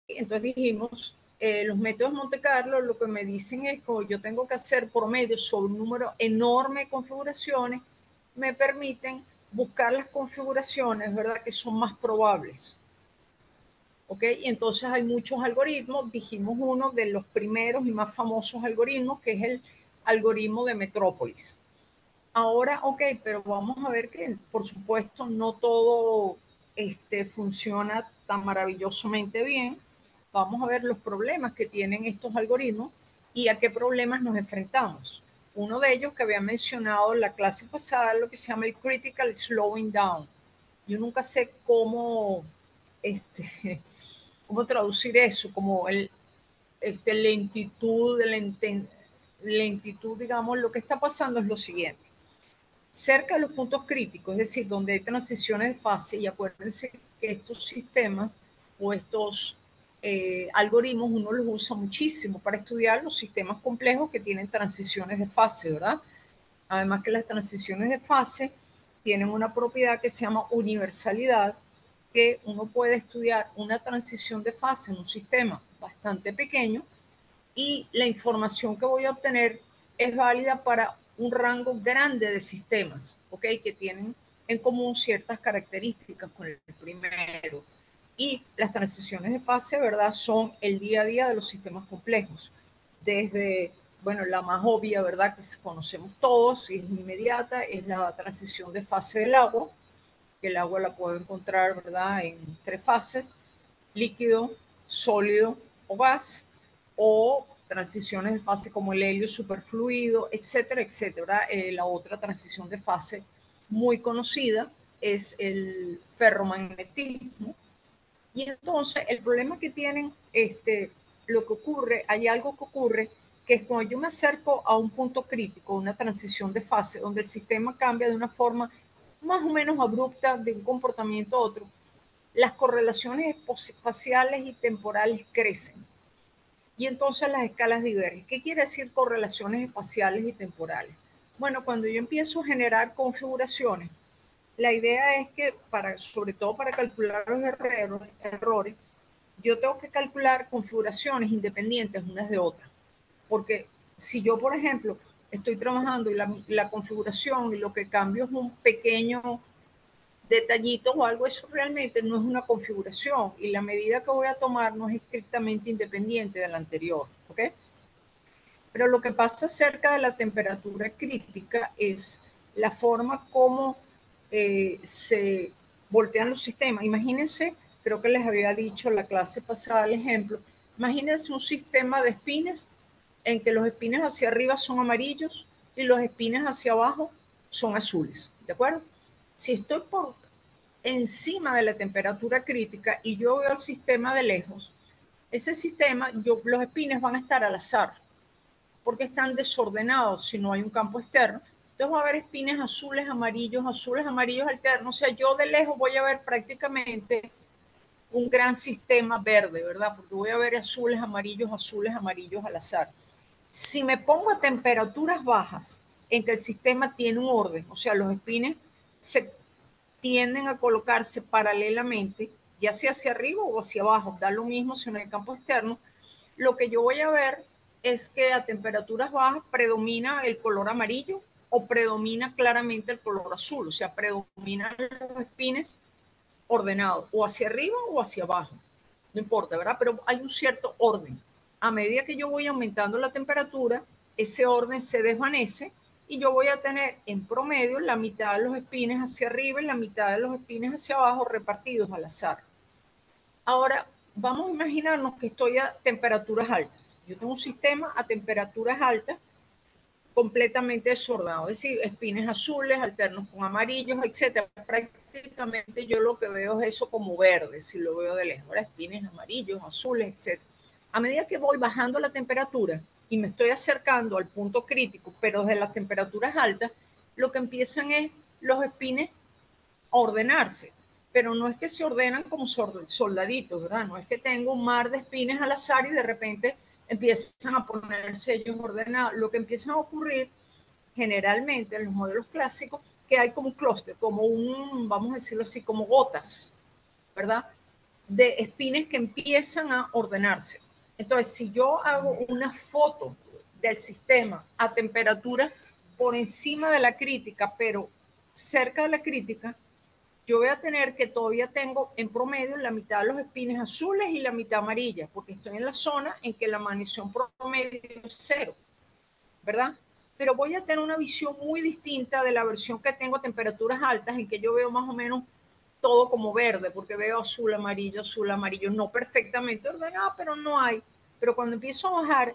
Entonces dijimos, los métodos Monte Carlo lo que me dicen es que yo tengo que hacer promedio sobre un número enorme de configuraciones, me permiten buscar las configuraciones, ¿verdad?, que son más probables. ¿Ok? Y entonces hay muchos algoritmos, dijimos uno de los primeros y más famosos algoritmos, que es el algoritmo de Metrópolis. Ahora, ok, pero vamos a ver que, por supuesto, no todo funciona tan maravillosamente bien. Vamos a ver los problemas que tienen estos algoritmos y a qué problemas nos enfrentamos. Uno de ellos que había mencionado en la clase pasada, lo que se llama el critical slowing down. Yo nunca sé cómo, cómo traducir eso, como lentitud, lentitud, digamos. Lo que está pasando es lo siguiente. Cerca de los puntos críticos, es decir, donde hay transiciones de fase, y acuérdense que estos sistemas o estos algoritmos uno los usa muchísimo para estudiar los sistemas complejos que tienen transiciones de fase, ¿verdad? Además que las transiciones de fase tienen una propiedad que se llama universalidad, que uno puede estudiar una transición de fase en un sistema bastante pequeño y la información que voy a obtener es válida para un rango grande de sistemas, ¿ok? Que tienen en común ciertas características con el primero. Y las transiciones de fase, ¿verdad?, son el día a día de los sistemas complejos. Desde, bueno, la más obvia, ¿verdad?, que conocemos todos y es inmediata, es la transición de fase del agua, que el agua la puedo encontrar, ¿verdad?, en 3 fases: líquido, sólido o gas, o transiciones de fase como el helio superfluido, etcétera, etcétera. La otra transición de fase muy conocida es el ferromagnetismo. Y entonces el problema que tienen, lo que ocurre, hay algo que ocurre, que es cuando yo me acerco a un punto crítico, una transición de fase, donde el sistema cambia de una forma más o menos abrupta de un comportamiento a otro, las correlaciones espaciales y temporales crecen. Y entonces las escalas divergen. ¿Qué quiere decir correlaciones espaciales y temporales? Bueno, cuando yo empiezo a generar configuraciones, la idea es que, sobre todo para calcular los errores, yo tengo que calcular configuraciones independientes unas de otras. Porque si yo, por ejemplo, estoy trabajando y la configuración y lo que cambio es un pequeño detallitos o algo, eso realmente no es una configuración y la medida que voy a tomar no es estrictamente independiente de la anterior, ¿ok? Pero lo que pasa cerca de la temperatura crítica es la forma como se voltean los sistemas. Imagínense, creo que les había dicho la clase pasada el ejemplo, imagínense un sistema de espines en que los espines hacia arriba son amarillos y los espines hacia abajo son azules, ¿de acuerdo? Si estoy por encima de la temperatura crítica y yo veo el sistema de lejos, ese sistema, los espines van a estar al azar, porque están desordenados si no hay un campo externo. Entonces va a haber espines azules, amarillos alternos. O sea, yo de lejos voy a ver prácticamente un gran sistema verde, ¿verdad? Porque voy a ver azules, amarillos al azar. Si me pongo a temperaturas bajas, en que el sistema tiene un orden, o sea, los espines se tienden a colocarse paralelamente, ya sea hacia arriba o hacia abajo, da lo mismo si no hay campo externo, lo que yo voy a ver es que a temperaturas bajas predomina el color amarillo o predomina claramente el color azul, o sea, predominan los espines ordenados, o hacia arriba o hacia abajo, no importa, ¿verdad? Pero hay un cierto orden. A medida que yo voy aumentando la temperatura, ese orden se desvanece y yo voy a tener en promedio la mitad de los espines hacia arriba y la mitad de los espines hacia abajo repartidos al azar. Ahora, vamos a imaginarnos que estoy a temperaturas altas. Yo tengo un sistema a temperaturas altas completamente desordenado, es decir, espines azules, alternos con amarillos, etcétera. Prácticamente yo lo que veo es eso como verde, si lo veo de lejos, ¿verdad? Espines amarillos, azules, etcétera. A medida que voy bajando la temperatura y me estoy acercando al punto crítico, pero desde las temperaturas altas, lo que empiezan es los espines a ordenarse, pero no es que se ordenan como soldaditos, ¿verdad? No es que tengo un mar de espines al azar y de repente empiezan a ponerse ellos ordenados. Lo que empieza a ocurrir generalmente en los modelos clásicos, que hay como un clúster, como vamos a decirlo así, como gotas, ¿verdad? de espines que empiezan a ordenarse. Entonces, si yo hago una foto del sistema a temperatura por encima de la crítica, pero cerca de la crítica, yo voy a tener que todavía tengo en promedio la mitad de los espines azules y la mitad amarilla, porque estoy en la zona en que la magneción promedio es cero, ¿verdad? Pero voy a tener una visión muy distinta de la versión que tengo a temperaturas altas, en que yo veo más o menos todo como verde, porque veo azul, amarillo, no perfectamente ordenado, pero no hay. Pero cuando empiezo a bajar,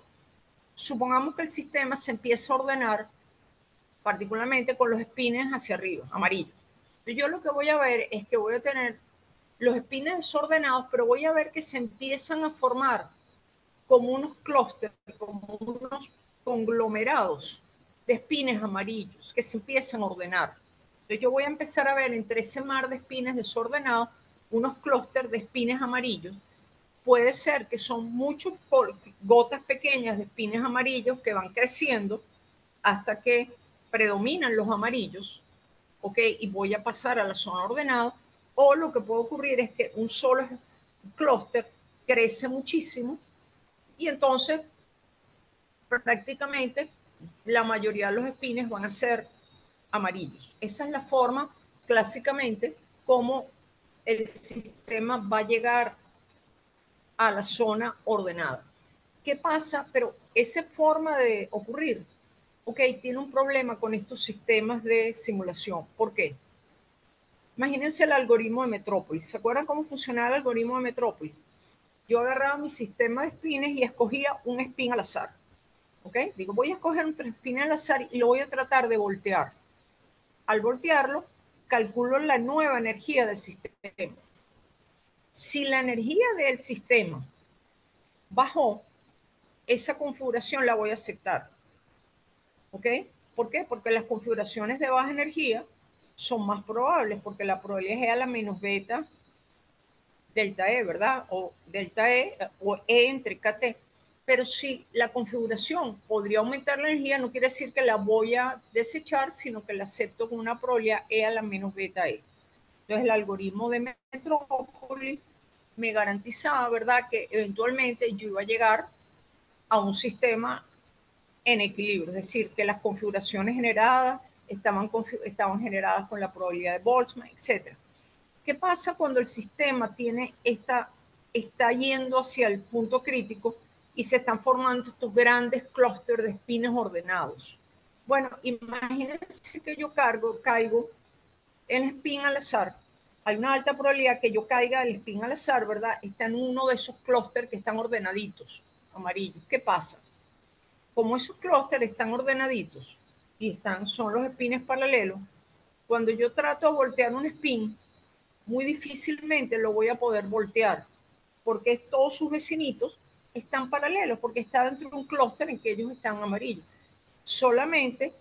supongamos que el sistema se empieza a ordenar, particularmente con los espines hacia arriba, amarillo. Yo lo que voy a ver es que voy a tener los espines desordenados, pero voy a ver que se empiezan a formar como unos clústeres, como unos conglomerados de espines amarillos que se empiezan a ordenar. Entonces yo voy a empezar a ver entre ese mar de espines desordenados unos clústeres de espines amarillos. Puede ser que son muchas gotas pequeñas de espines amarillos que van creciendo hasta que predominan los amarillos, ¿ok? Y voy a pasar a la zona ordenada. O lo que puede ocurrir es que un solo clúster crece muchísimo y entonces prácticamente la mayoría de los espines van a ser amarillos. Esa es la forma clásicamente como el sistema va a llegar a la zona ordenada. ¿Qué pasa? Pero esa forma de ocurrir, ok, tiene un problema con estos sistemas de simulación. ¿Por qué? Imagínense el algoritmo de Metrópolis. ¿Se acuerdan cómo funcionaba el algoritmo de Metrópolis? Yo agarraba mi sistema de espines y escogía un espín al azar. ¿Ok? Digo, voy a escoger un espín al azar y lo voy a tratar de voltear. Al voltearlo, calculo la nueva energía del sistema. Si la energía del sistema bajó, esa configuración la voy a aceptar. ¿Ok? ¿Por qué? Porque las configuraciones de baja energía son más probables, porque la probabilidad es a la menos beta delta E, ¿verdad? O delta E o E entre KT. Pero si la configuración podría aumentar la energía, no quiere decir que la voy a desechar, sino que la acepto con una probabilidad E a la menos beta E. Entonces el algoritmo de Metrópolis me garantizaba, ¿verdad?, que eventualmente yo iba a llegar a un sistema en equilibrio, es decir, que las configuraciones generadas estaban generadas con la probabilidad de Boltzmann, etc. ¿Qué pasa cuando el sistema está yendo hacia el punto crítico y se están formando estos grandes clústeres de espines ordenados? Bueno, imagínense que yo caigo en spin al azar. Hay una alta probabilidad que yo caiga el spin al azar, ¿verdad? Está en uno de esos clústeres que están ordenaditos, amarillos. ¿Qué pasa? Como esos clústeres están ordenaditos y son los espines paralelos, cuando yo trato de voltear un spin, muy difícilmente lo voy a poder voltear, porque todos sus vecinitos están paralelos, porque está dentro de un clúster en que ellos están amarillos. Solamente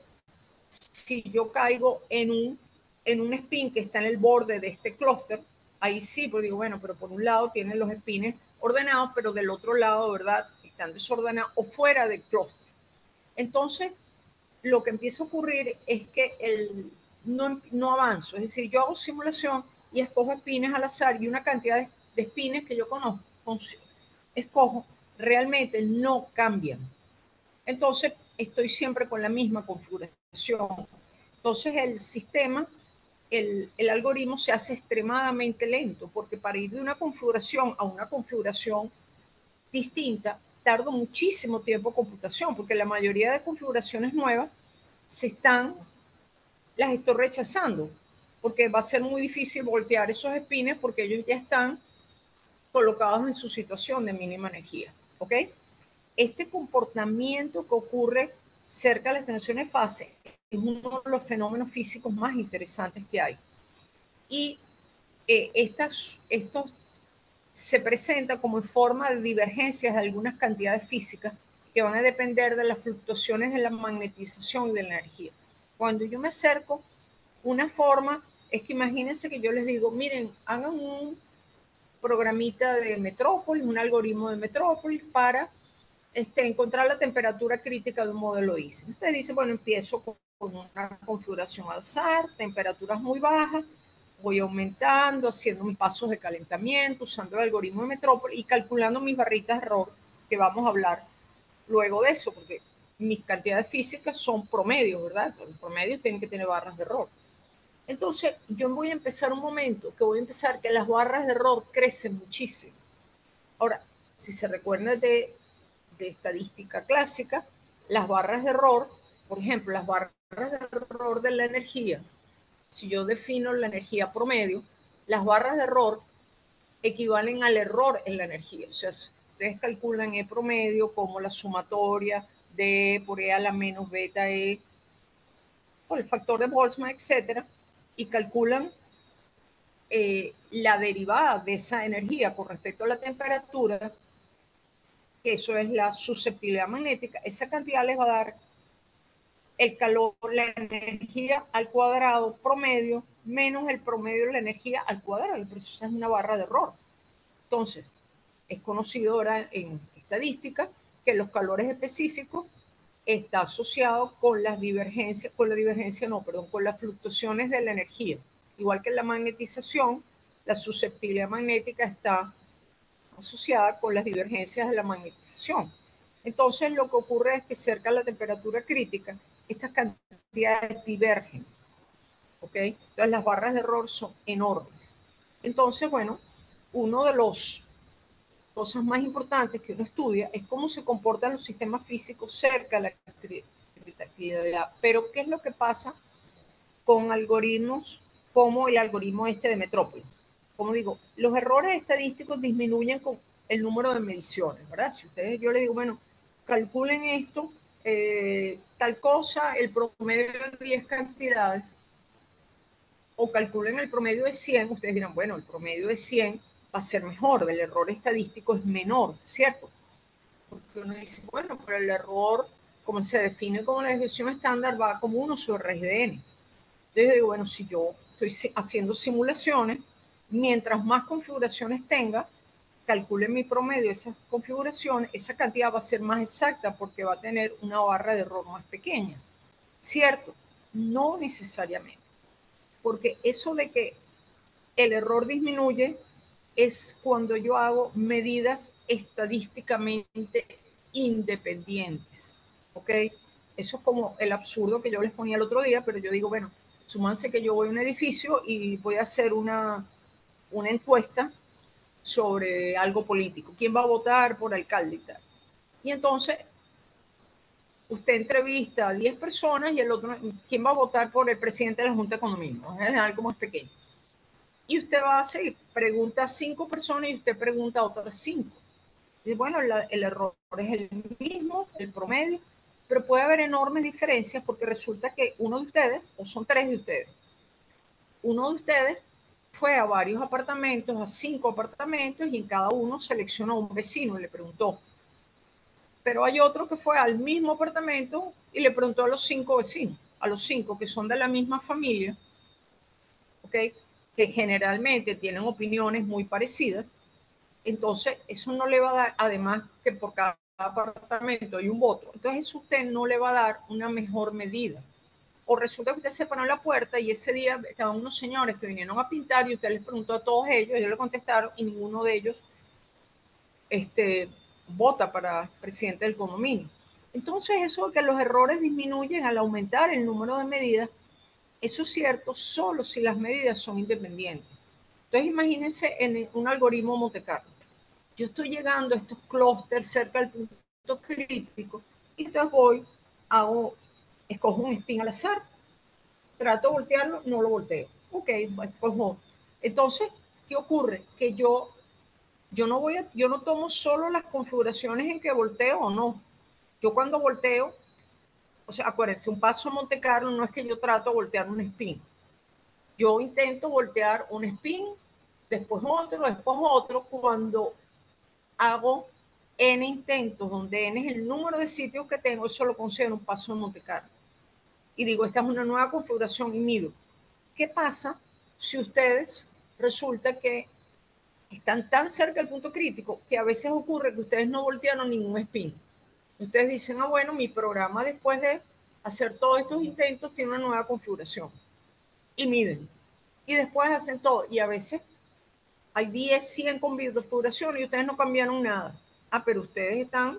si yo caigo en un spin que está en el borde de este clúster, ahí sí, pues digo, bueno, pero por un lado tienen los espines ordenados, pero del otro lado, ¿verdad?, están desordenados o fuera del clúster. Entonces, lo que empieza a ocurrir es que no avanzo. Es decir, yo hago simulación y escojo espines al azar y una cantidad de espines que yo escojo realmente no cambian. Entonces, estoy siempre con la misma configuración. Entonces, el sistema, el algoritmo se hace extremadamente lento, porque para ir de una configuración a una configuración distinta, tardo muchísimo tiempo computación, porque la mayoría de configuraciones nuevas las estoy rechazando, porque va a ser muy difícil voltear esos espines porque ellos ya están colocados en su situación de mínima energía. ¿Ok? Este comportamiento que ocurre cerca de las transiciones de fase es uno de los fenómenos físicos más interesantes que hay. Y estos se presenta como en forma de divergencias de algunas cantidades físicas que van a depender de las fluctuaciones de la magnetización y de la energía. Cuando yo me acerco, una forma es que imagínense que yo les digo, miren, hagan un programita de Metrópolis, un algoritmo de Metrópolis para encontrar la temperatura crítica de un modelo ISE. Ustedes dicen, bueno, empiezo con una configuración al azar, temperaturas muy bajas, voy aumentando, haciendo mis pasos de calentamiento, usando el algoritmo de Metrópoli y calculando mis barritas de error, que vamos a hablar luego de eso, porque mis cantidades físicas son promedios, ¿verdad? Los promedios tienen que tener barras de error. Entonces, yo voy a empezar un momento, que voy a empezar que las barras de error crecen muchísimo. Ahora, si se recuerdan de estadística clásica, las barras de error, por ejemplo, las barras de error de la energía, si yo defino la energía promedio, las barras de error equivalen al error en la energía. O sea, ustedes calculan E promedio como la sumatoria de E por E a la menos beta E por el factor de Boltzmann, etcétera, y calculan la derivada de esa energía con respecto a la temperatura, que eso es la susceptibilidad magnética. Esa cantidad les va a dar el calor, la energía al cuadrado promedio menos el promedio de la energía al cuadrado. Y por eso esa es una barra de error. Entonces, es conocido ahora en estadística que los calores específicos está asociado con las divergencias, con las fluctuaciones de la energía. Igual que la magnetización, la susceptibilidad magnética está asociada con las divergencias de la magnetización. Entonces, lo que ocurre es que cerca de la temperatura crítica, estas cantidades divergen, ¿ok? Entonces, las barras de error son enormes. Entonces, bueno, uno de los cosas más importantes que uno estudia es cómo se comportan los sistemas físicos cerca de la actividad. Pero, ¿qué es lo que pasa con algoritmos como el algoritmo este de Metrópoli? Como digo, los errores estadísticos disminuyen con el número de mediciones, ¿verdad? Si ustedes, yo les digo, bueno, calculen esto, tal cosa, el promedio de 10 cantidades, o calculen el promedio de 100, ustedes dirán, bueno, el promedio de 100 va a ser mejor, el error estadístico es menor, ¿cierto? Porque uno dice, bueno, pero el error, como se define como la desviación estándar, va como 1 sobre raíz de n. Entonces digo, bueno, si yo estoy haciendo simulaciones, mientras más configuraciones tenga, calcule mi promedio de esas configuraciones, esa cantidad va a ser más exacta porque va a tener una barra de error más pequeña. ¿Cierto? No necesariamente. Porque eso de que el error disminuye es cuando yo hago medidas estadísticamente independientes. ¿Ok? Eso es como el absurdo que yo les ponía el otro día, pero yo digo, bueno, súmanse que yo voy a un edificio y voy a hacer una encuesta sobre algo político. ¿Quién va a votar por alcalde y tal? Y entonces usted entrevista a 10 personas y el otro, ¿quién va a votar por el presidente de la Junta de Economía? Es algo más pequeño. Y usted va a seguir, pregunta a 5 personas y usted pregunta a otras 5. Y bueno, el error es el mismo, el promedio, pero puede haber enormes diferencias porque resulta que uno de ustedes, o son 3 de ustedes, uno de ustedes fue a varios apartamentos, a 5 apartamentos, y en cada uno seleccionó a un vecino y le preguntó. Pero hay otro que fue al mismo apartamento y le preguntó a los 5 vecinos, a los 5 que son de la misma familia, ¿ok? Que generalmente tienen opiniones muy parecidas. Entonces, eso no le va a dar, además que por cada apartamento hay un voto, entonces eso usted no le va a dar una mejor medida. O resulta que usted se paró en la puerta y ese día estaban unos señores que vinieron a pintar y usted les preguntó a todos ellos le contestaron y ninguno de ellos vota para presidente del condominio. Entonces, eso de que los errores disminuyen al aumentar el número de medidas, eso es cierto solo si las medidas son independientes. Entonces, imagínense en un algoritmo Monte Carlo. Yo estoy llegando a estos clústeres cerca del punto crítico y entonces voy, escojo un spin al azar, trato de voltearlo, no lo volteo. Ok, pues no. Entonces, ¿qué ocurre? Que yo no tomo solo las configuraciones en que volteo o no. Yo cuando volteo, o sea, acuérdense, un paso a Monte Carlo no es que yo trato de voltear un spin. Yo intento voltear un spin, después otro, cuando hago n intentos, donde n es el número de sitios que tengo, eso lo considero un paso en Monte Carlo. Y digo, esta es una nueva configuración y mido. ¿Qué pasa si ustedes resulta que están tan cerca del punto crítico que a veces ocurre que ustedes no voltearon ningún spin? Ustedes dicen, bueno, mi programa después de hacer todos estos intentos tiene una nueva configuración. Y miden. y después hacen todo. Y a veces hay 10, 100 configuraciones y ustedes no cambiaron nada. Ah, pero ustedes están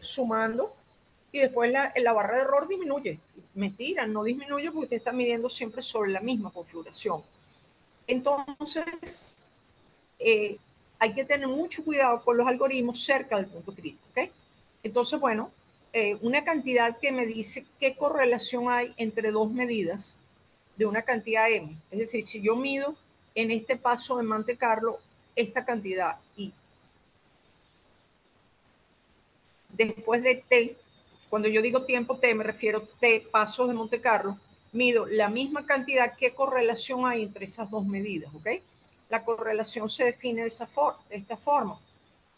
sumando y después la barra de error disminuye. Mentira, no disminuye porque usted está midiendo siempre sobre la misma configuración. Entonces, hay que tener mucho cuidado con los algoritmos cerca del punto crítico, ¿ok? Entonces, bueno, una cantidad que me dice qué correlación hay entre dos medidas de una cantidad M. Es decir, si yo mido en este paso de Monte Carlo esta cantidad y después de T, cuando yo digo tiempo T, me refiero a T pasos de Monte Carlo, mido la misma cantidad, ¿qué correlación hay entre esas dos medidas? ¿Ok? La correlación se define de esta forma,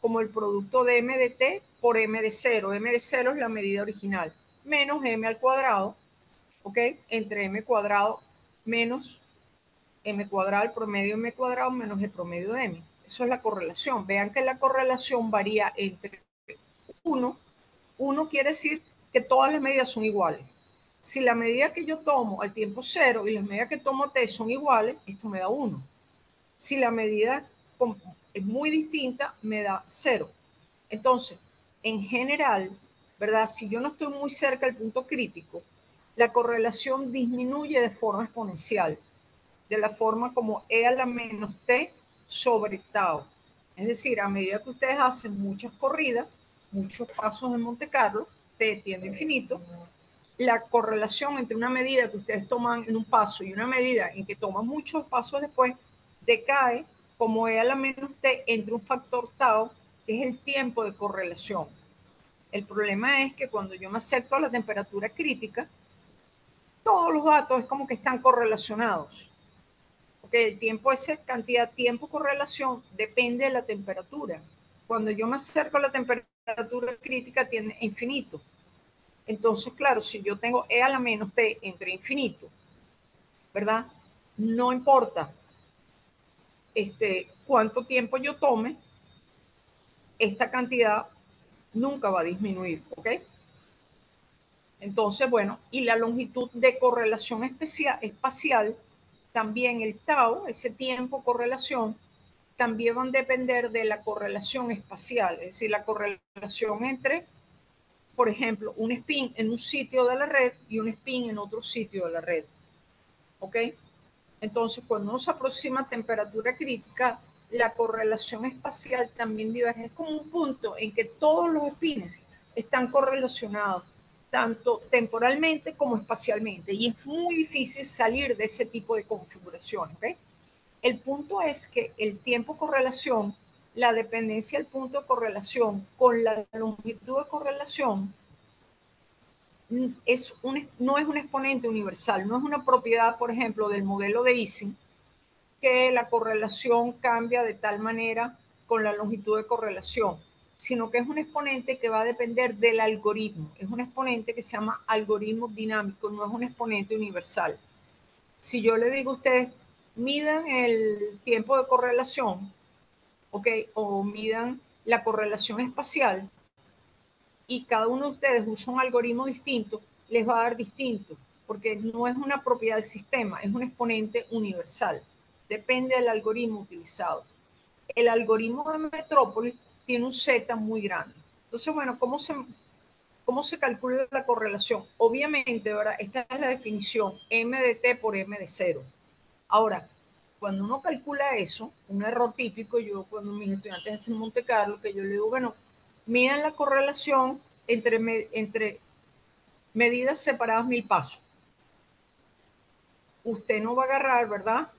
como el producto de M de T por M de 0. M de 0 es la medida original, menos M al cuadrado, ¿ok? Entre M cuadrado menos M cuadrado, el promedio M cuadrado menos el promedio de M. Eso es la correlación. Vean que la correlación varía entre 1 quiere decir que todas las medidas son iguales. Si la medida que yo tomo al tiempo 0 y las medidas que tomo t son iguales, esto me da 1. Si la medida es muy distinta, me da 0. Entonces, en general, ¿verdad? Si yo no estoy muy cerca del punto crítico, la correlación disminuye de forma exponencial, de la forma como e a la menos t sobre tau. Es decir, a medida que ustedes hacen muchas corridas, muchos pasos en Monte Carlo, t tiende a infinito, la correlación entre una medida que ustedes toman en un paso y una medida en que toman muchos pasos después decae como e a la menos t entre un factor tau, que es el tiempo de correlación. El problema es que cuando yo me acerco a la temperatura crítica, todos los datos es como que están correlacionados. Porque el tiempo, esa cantidad tiempo correlación depende de la temperatura. Cuando yo me acerco a la temperatura crítica tiene infinito. Entonces, claro, si yo tengo e a la menos t entre infinito, ¿verdad? No importa cuánto tiempo yo tome, esta cantidad nunca va a disminuir, ¿ok? Entonces, bueno, y la longitud de correlación espacial, también el tau, ese tiempo correlación, también van a depender de la correlación espacial, es decir, la correlación entre, por ejemplo, un spin en un sitio de la red y un spin en otro sitio de la red. ¿Ok? Entonces, cuando uno se aproxima a temperatura crítica, la correlación espacial también diverge. Es como un punto en que todos los spins están correlacionados, tanto temporalmente como espacialmente, y es muy difícil salir de ese tipo de configuración. ¿Ok? El punto es que el tiempo correlación, la dependencia del punto de correlación con la longitud de correlación, no es un exponente universal, no es una propiedad, por ejemplo, del modelo de Ising, que la correlación cambia de tal manera con la longitud de correlación, sino que es un exponente que va a depender del algoritmo. Es un exponente que se llama algoritmo dinámico, no es un exponente universal. Si yo le digo a ustedes, midan el tiempo de correlación, ¿ok? O midan la correlación espacial, y cada uno de ustedes usa un algoritmo distinto, les va a dar distinto, porque no es una propiedad del sistema, es un exponente universal. Depende del algoritmo utilizado. El algoritmo de Metrópolis tiene un Z muy grande. Entonces, bueno, ¿cómo se calcula la correlación? Obviamente, ¿verdad? Esta es la definición, M de T por M de 0. Ahora, cuando uno calcula eso, un error típico, yo cuando mis estudiantes hacen Monte Carlo, que yo le digo, bueno, midan la correlación entre medidas separadas 1000 pasos. Usted no va a agarrar, ¿verdad?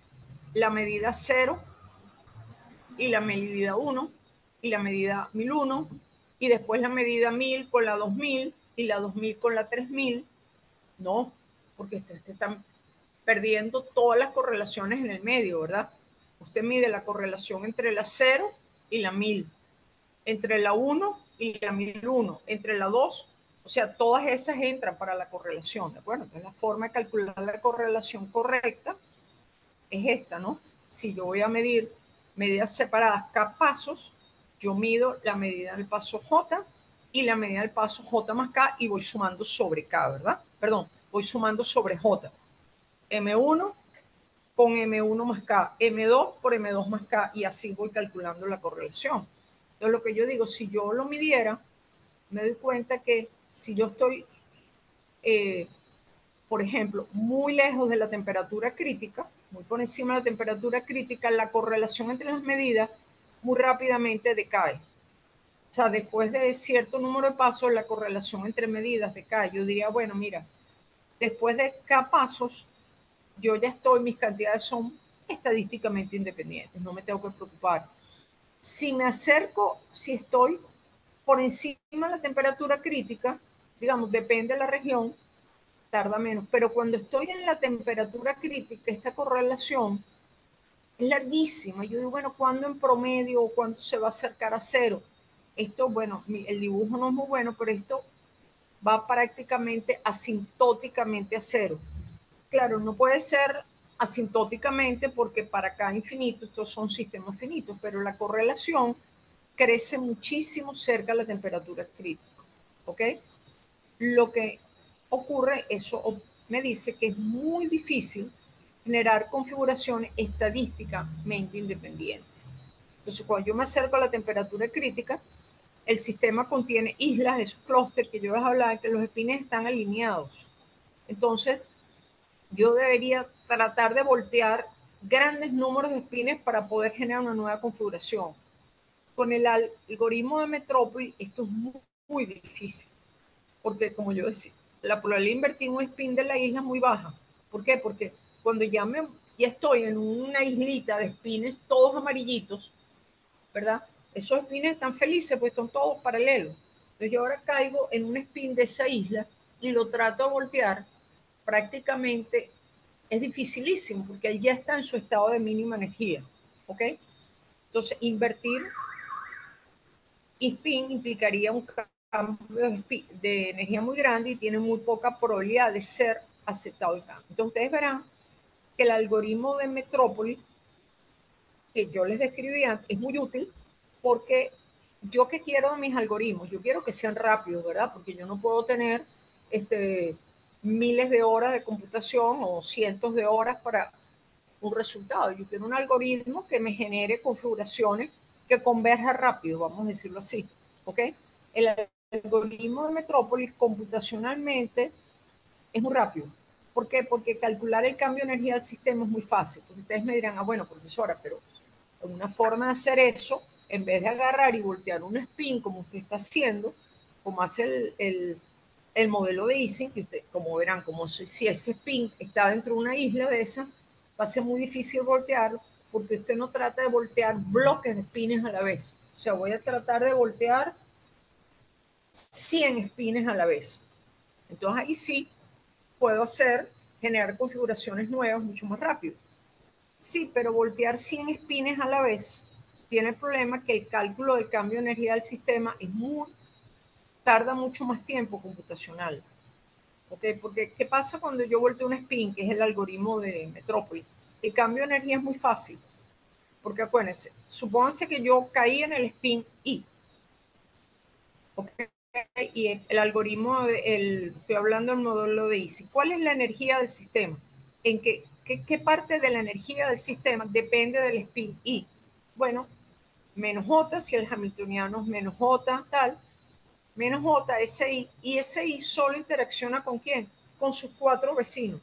La medida 0 y la medida 1 y la medida 1001 y después la medida 1000 con la 2000 y la 2000 con la 3000. No, porque ustedes están perdiendo todas las correlaciones en el medio, ¿verdad? Usted mide la correlación entre la 0 y la 1000, entre la 1 y la 1001, entre la 2, o sea, todas esas entran para la correlación, ¿de acuerdo? Entonces la forma de calcular la correlación correcta es esta, ¿no? Si yo voy a medir medidas separadas K pasos, yo mido la medida del paso J y la medida del paso J más K y voy sumando sobre K, ¿verdad? Perdón, voy sumando sobre J. M1 con M1 más K, M2 por M2 más K, y así voy calculando la correlación. Entonces, lo que yo digo, si yo lo midiera, me doy cuenta que si yo estoy, por ejemplo, muy lejos de la temperatura crítica, muy por encima de la temperatura crítica, la correlación entre las medidas muy rápidamente decae. O sea, después de cierto número de pasos, la correlación entre medidas decae. Yo diría, bueno, mira, después de K pasos, yo ya estoy, mis cantidades son estadísticamente independientes, no me tengo que preocupar. Si me acerco, si estoy por encima de la temperatura crítica, digamos, depende de la región, tarda menos, pero cuando estoy en la temperatura crítica, esta correlación es larguísima. Yo digo, bueno, ¿cuándo en promedio o cuándo se va a acercar a cero? Esto, bueno, el dibujo no es muy bueno, pero esto va prácticamente asintóticamente a cero. Claro, no puede ser asintóticamente porque para cada infinito, estos son sistemas finitos, pero la correlación crece muchísimo cerca de la temperatura crítica. ¿Ok? Lo que ocurre, eso me dice que es muy difícil generar configuraciones estadísticamente independientes. Entonces, cuando yo me acerco a la temperatura crítica, el sistema contiene islas, esos clústeres que yo les hablaba, que los espines están alineados. Entonces, yo debería tratar de voltear grandes números de espines para poder generar una nueva configuración. Con el algoritmo de Metrópoli, esto es muy, muy difícil, porque como yo decía, la probabilidad de invertir un spin de la isla es muy baja. ¿Por qué? Porque cuando ya estoy en una islita de espines todos amarillitos, ¿verdad? Esos espines están felices, pues están todos paralelos. Entonces yo ahora caigo en un spin de esa isla y lo trato de voltear, prácticamente es dificilísimo, porque él ya está en su estado de mínima energía, ¿ok? Entonces, invertir spin implicaría un cambio de energía muy grande y tiene muy poca probabilidad de ser aceptado el cambio. Entonces, ustedes verán que el algoritmo de Metrópoli que yo les describí antes es muy útil, porque yo que quiero mis algoritmos, yo quiero que sean rápidos, ¿verdad? Porque yo no puedo tener miles de horas de computación o cientos de horas para un resultado. Yo quiero un algoritmo que me genere configuraciones que converja rápido, vamos a decirlo así, ¿ok? El algoritmo de Metrópolis computacionalmente es muy rápido. ¿Por qué? Porque calcular el cambio de energía del sistema es muy fácil. Porque ustedes me dirán, ah, bueno, profesora, pero una forma de hacer eso, en vez de agarrar y voltear un spin como usted está haciendo, como hace el modelo de Ising, que usted, como verán, como si ese spin está dentro de una isla de esa, va a ser muy difícil voltearlo, porque usted no trata de voltear bloques de spines a la vez. O sea, voy a tratar de voltear 100 spines a la vez. Entonces ahí sí puedo generar configuraciones nuevas mucho más rápido. Sí, pero voltear 100 espines a la vez tiene el problema que el cálculo del cambio de energía del sistema tarda mucho más tiempo computacional. ¿Okay? Porque, ¿qué pasa cuando yo volteo un spin, que es el algoritmo de Metrópoli? El cambio de energía es muy fácil. Porque acuérdense, supónganse que yo caí en el spin I. ¿Okay? Y el algoritmo, estoy hablando del modelo de ISI. ¿Cuál es la energía del sistema? ¿En qué parte de la energía del sistema depende del spin I? Bueno, menos J, si el hamiltoniano es menos J, tal, menos J, SI, y SI solo interacciona con quién? Con sus cuatro vecinos.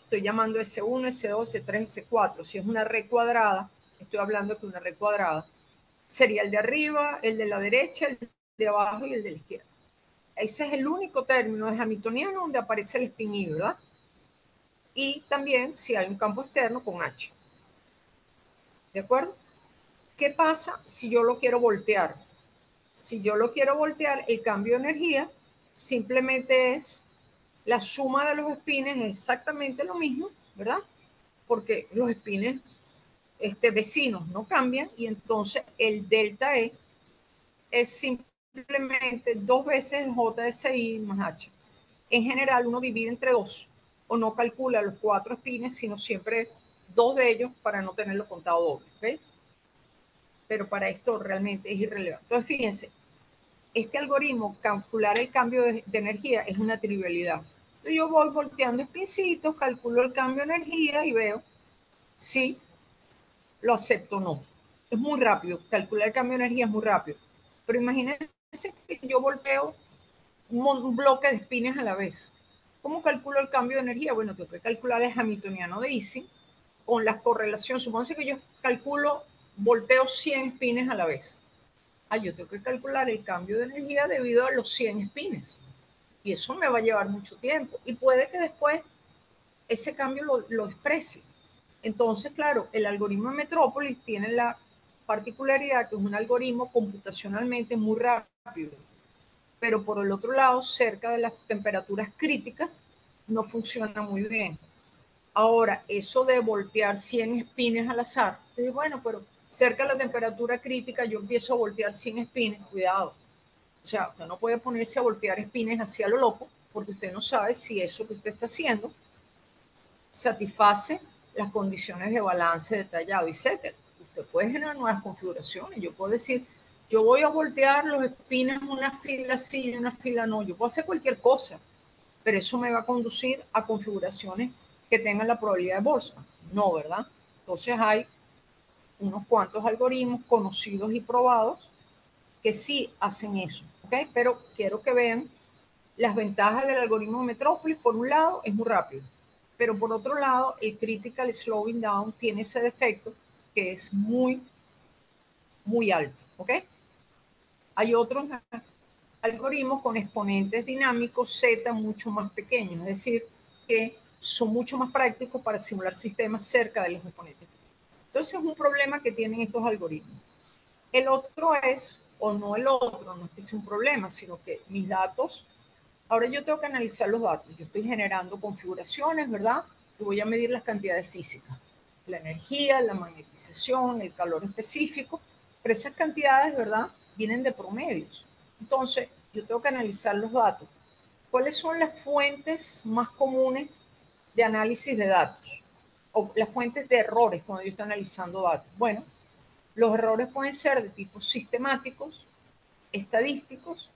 Estoy llamando S1, S2, S3, S4. Si es una red cuadrada, estoy hablando de una red cuadrada, sería el de arriba, el de la derecha, el de abajo y el de la izquierda. Ese es el único término de hamiltoniano donde aparece el spin I, ¿verdad? Y también si hay un campo externo con H. ¿De acuerdo? ¿Qué pasa si yo lo quiero voltear? Si yo lo quiero voltear, el cambio de energía simplemente es la suma de los espines, es exactamente lo mismo, ¿verdad? Porque los espines vecinos no cambian y entonces el delta E es simplemente dos veces el JSI más H. En general uno divide entre dos o no calcula los cuatro espines, sino siempre dos de ellos para no tenerlo contado doble, ¿ok? Pero para esto realmente es irrelevante. Entonces, fíjense, este algoritmo, calcular el cambio de energía es una trivialidad. Entonces yo voy volteando espincitos, calculo el cambio de energía y veo si lo acepto o no. Es muy rápido, calcular el cambio de energía es muy rápido. Pero imagínense que yo volteo un bloque de espines a la vez. ¿Cómo calculo el cambio de energía? Bueno, tengo que calcular el hamiltoniano de Ising con las correlaciones. Supónganse que yo calculo, volteo 100 espines a la vez. Yo tengo que calcular el cambio de energía debido a los 100 espines. Y eso me va a llevar mucho tiempo. Y puede que después ese cambio lo desprecie. Entonces, claro, el algoritmo de Metrópolis tiene la particularidad que es un algoritmo computacionalmente muy rápido, pero por el otro lado, cerca de las temperaturas críticas, no funciona muy bien. Ahora, eso de voltear 100 espines al azar, bueno, pero cerca de la temperatura crítica yo empiezo a voltear 100 espines, cuidado. O sea, usted no puede ponerse a voltear espines hacia lo loco, porque usted no sabe si eso que usted está haciendo satisface las condiciones de balance detallado, etc. Usted puede generar nuevas configuraciones. Yo puedo decir, yo voy a voltear los espines una fila sí y una fila no. Yo puedo hacer cualquier cosa, pero eso me va a conducir a configuraciones que tengan la probabilidad de Boltzmann. No, ¿verdad? Entonces hay unos cuantos algoritmos conocidos y probados que sí hacen eso, ¿ok? Pero quiero que vean las ventajas del algoritmo de Metrópolis. Por un lado, es muy rápido, pero por otro lado, el critical slowing down tiene ese defecto que es muy, muy alto, ¿ok? Hay otros algoritmos con exponentes dinámicos Z mucho más pequeños, es decir, que son mucho más prácticos para simular sistemas cerca de los exponentes. Entonces es un problema que tienen estos algoritmos. El otro es, o no el otro, no es que sea un problema, sino que mis datos, ahora yo tengo que analizar los datos. Yo estoy generando configuraciones, ¿verdad? Y voy a medir las cantidades físicas, la energía, la magnetización, el calor específico, pero esas cantidades, ¿verdad? Vienen de promedios. Entonces, yo tengo que analizar los datos. ¿Cuáles son las fuentes más comunes de análisis de datos? O las fuentes de errores cuando yo estoy analizando datos. Bueno, los errores pueden ser de tipo sistemáticos, estadísticos,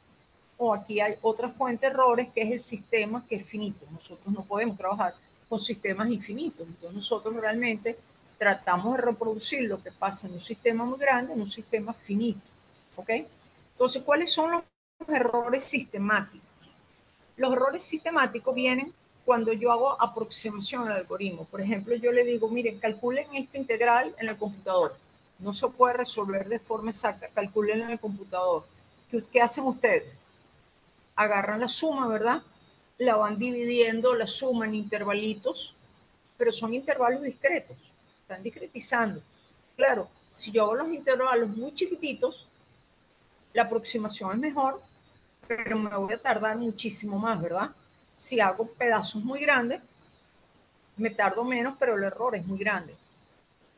o aquí hay otra fuente de errores que es el sistema que es finito. Nosotros no podemos trabajar con sistemas infinitos. Entonces nosotros realmente tratamos de reproducir lo que pasa en un sistema muy grande en un sistema finito. ¿Ok? Entonces, ¿cuáles son los errores sistemáticos? Los errores sistemáticos vienen cuando yo hago aproximación al algoritmo. Por ejemplo, yo le digo, miren, calculen esta integral en el computador. No se puede resolver de forma exacta, calculen en el computador. ¿Qué hacen ustedes? Agarran la suma, ¿verdad? La van dividiendo la suma en intervalitos, pero son intervalos discretos, están discretizando. Claro, si yo hago los intervalos muy chiquititos, la aproximación es mejor, pero me voy a tardar muchísimo más, ¿verdad? Si hago pedazos muy grandes, me tardo menos, pero el error es muy grande.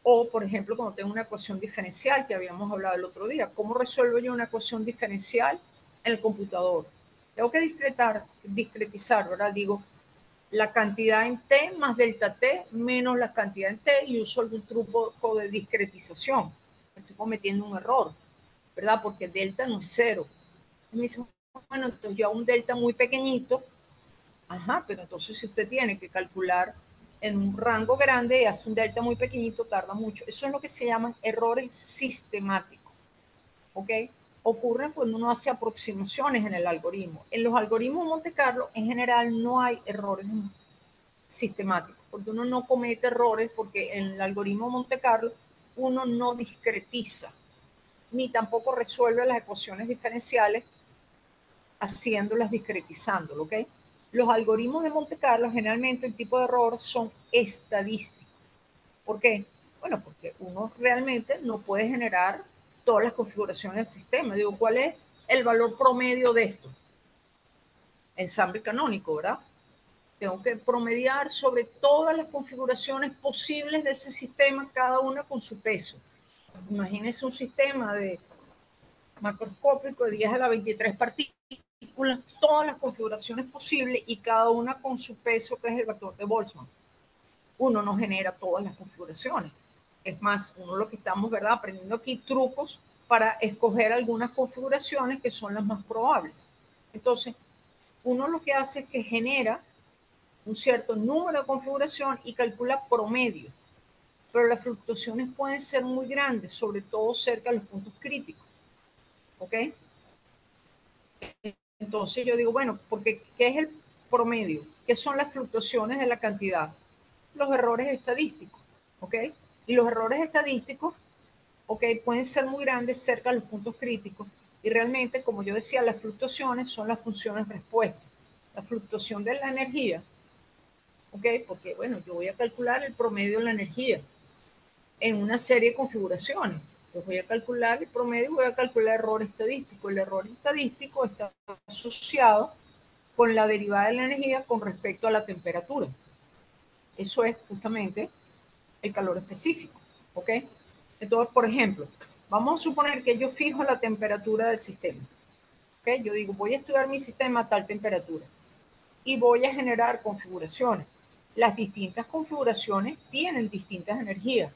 O, por ejemplo, cuando tengo una ecuación diferencial, que habíamos hablado el otro día, ¿cómo resuelvo yo una ecuación diferencial en el computador? Tengo que discretizar, ¿verdad? Digo, la cantidad en T más delta T menos la cantidad en T y uso algún truco de discretización. Estoy cometiendo un error, ¿verdad? Porque delta no es cero. Y me dice, bueno, entonces yo hago un delta muy pequeñito. Ajá, pero entonces si usted tiene que calcular en un rango grande y hace un delta muy pequeñito, tarda mucho. Eso es lo que se llaman errores sistemáticos, ¿ok? Ocurren cuando uno hace aproximaciones en el algoritmo. En los algoritmos de Monte Carlo, en general, no hay errores sistemáticos, porque uno no comete errores, porque en el algoritmo Monte Carlo uno no discretiza, ni tampoco resuelve las ecuaciones diferenciales haciéndolas discretizándolo, ¿ok? Los algoritmos de Monte Carlo generalmente el tipo de error son estadísticos. ¿Por qué? Bueno, porque uno realmente no puede generar todas las configuraciones del sistema. Digo, ¿cuál es el valor promedio de esto? Ensamble canónico, ¿verdad? Tengo que promediar sobre todas las configuraciones posibles de ese sistema, cada una con su peso. Imagínense un sistema de macroscópico de 10 a la 23 partículas, todas las configuraciones posibles y cada una con su peso, que es el vector de Boltzmann. Uno no genera todas las configuraciones. Es más, uno lo que estamos, ¿verdad?, aprendiendo aquí trucos para escoger algunas configuraciones que son las más probables. Entonces, uno lo que hace es que genera un cierto número de configuración y calcula promedio. Pero las fluctuaciones pueden ser muy grandes, sobre todo cerca de los puntos críticos. ¿Ok? Entonces yo digo, bueno, porque ¿qué es el promedio? ¿Qué son las fluctuaciones de la cantidad? Los errores estadísticos. ¿Ok? Y los errores estadísticos, ¿ok?, pueden ser muy grandes cerca de los puntos críticos. Y realmente, como yo decía, las fluctuaciones son las funciones respuesta. La fluctuación de la energía, ¿ok? Porque, bueno, yo voy a calcular el promedio de la energía en una serie de configuraciones. Entonces voy a calcular el promedio y voy a calcular el error estadístico. El error estadístico está asociado con la derivada de la energía con respecto a la temperatura. Eso es justamente el calor específico, ¿ok? Entonces, por ejemplo, vamos a suponer que yo fijo la temperatura del sistema, ¿ok? Yo digo, voy a estudiar mi sistema a tal temperatura y voy a generar configuraciones. Las distintas configuraciones tienen distintas energías.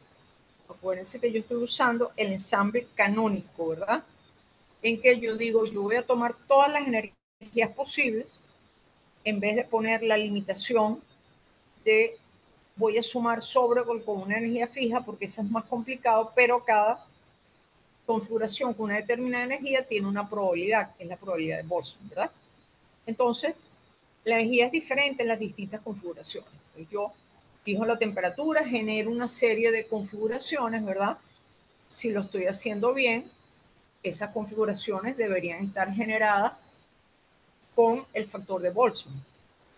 Acuérdense que yo estoy usando el ensamble canónico, ¿verdad? En que yo digo, yo voy a tomar todas las energías posibles en vez de poner la limitación de voy a sumar sobre con una energía fija, porque eso es más complicado, pero cada configuración con una determinada energía tiene una probabilidad, que es la probabilidad de Boltzmann, ¿verdad? Entonces, la energía es diferente en las distintas configuraciones. Pues yo fijo la temperatura, genero una serie de configuraciones, ¿verdad? Si lo estoy haciendo bien, esas configuraciones deberían estar generadas con el factor de Boltzmann,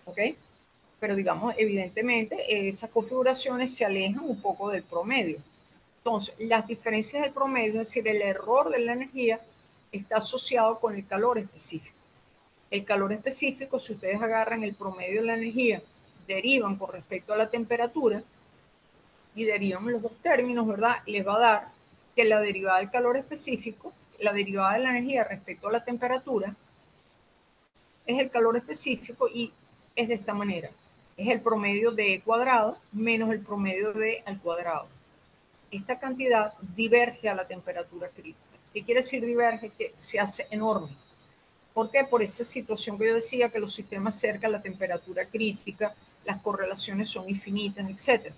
¿ok? Pero digamos, evidentemente, esas configuraciones se alejan un poco del promedio. Entonces, las diferencias del promedio, es decir, el error de la energía, está asociado con el calor específico. El calor específico, si ustedes agarran el promedio de la energía, derivan con respecto a la temperatura y derivan los dos términos, ¿verdad? Les va a dar que la derivada del calor específico, la derivada de la energía respecto a la temperatura, es el calor específico y es de esta manera. Es el promedio de E cuadrado menos el promedio de al cuadrado. Esta cantidad diverge a la temperatura crítica. ¿Qué quiere decir diverge? Que se hace enorme. ¿Por qué? Por esa situación que yo decía, que los sistemas cerca a la temperatura crítica, las correlaciones son infinitas, etc.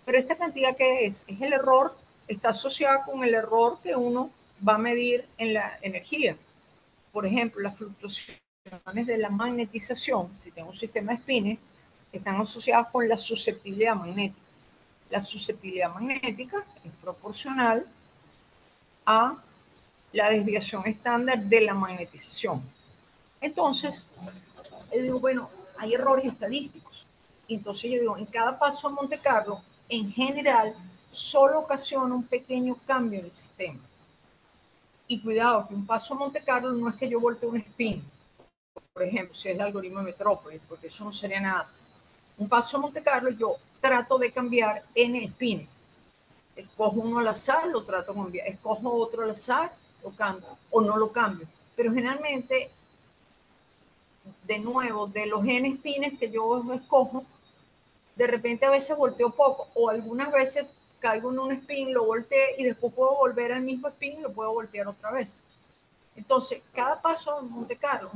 Pero esta cantidad, ¿qué es? Es el error, está asociada con el error que uno va a medir en la energía. Por ejemplo, las fluctuaciones de la magnetización, si tengo un sistema de spines, están asociadas con la susceptibilidad magnética. La susceptibilidad magnética es proporcional a la desviación estándar de la magnetización. Entonces, yo digo, bueno, hay errores estadísticos. Entonces yo digo, en cada paso a Monte Carlo, en general, solo ocasiona un pequeño cambio en el sistema. Y cuidado, que un paso a Monte Carlo no es que yo voltee un spin, por ejemplo, si es el algoritmo de Metrópolis, porque eso no sería nada. Un paso a Monte Carlo, yo trato de cambiar n spins. Escojo uno al azar, lo trato de cambiar. Escojo otro al azar, lo cambio o no lo cambio. Pero generalmente, de nuevo, de los n spins que yo escojo, de repente a veces volteo poco o algunas veces caigo en un spin, lo volteo y después puedo volver al mismo spin y lo puedo voltear otra vez. Entonces, cada paso en Monte Carlo,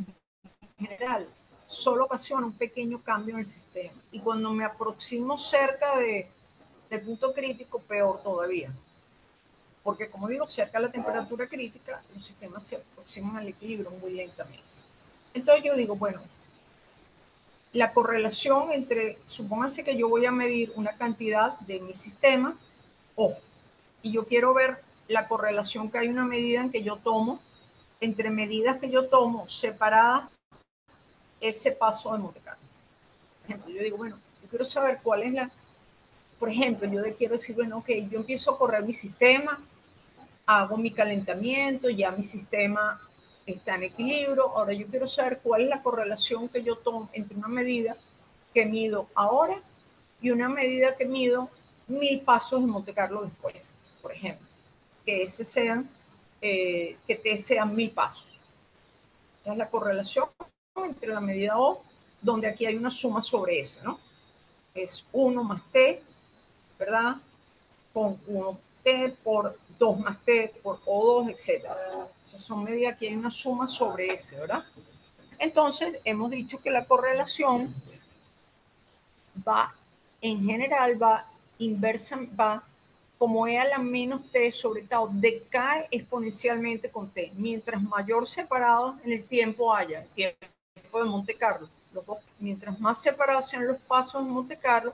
en general, solo ocasiona un pequeño cambio en el sistema. Y cuando me aproximo cerca del punto crítico, peor todavía. Porque, como digo, cerca de la temperatura crítica, los sistemas se aproximan al equilibrio muy lentamente. Entonces yo digo, bueno, la correlación entre, supónganse que yo voy a medir una cantidad de mi sistema, O, y yo quiero ver la correlación que hay una medida en que yo tomo, entre medidas que yo tomo separadas, ese paso de Monte Carlo. Por ejemplo, yo digo, bueno, yo quiero saber cuál es la, por ejemplo, yo quiero decir, bueno, ok, yo empiezo a correr mi sistema, hago mi calentamiento, ya mi sistema está en equilibrio, ahora yo quiero saber cuál es la correlación que yo tomo entre una medida que mido ahora y una medida que mido 1000 pasos en Monte Carlo después, por ejemplo, que ese sean, que T sean 1000 pasos. Esa es la correlación entre la medida O, donde aquí hay una suma sobre esa, ¿no? Es 1 más T, ¿verdad? Con 1T por 2 más T por O2, etc. Esas son medidas que hay una suma sobre ese, ¿verdad? Entonces, hemos dicho que la correlación va, en general, va inversa, va como E a la menos T sobre tau, decae exponencialmente con T. Mientras mayor separado en el tiempo haya, el tiempo de Monte Carlo, mientras más separados sean los pasos de Monte Carlo,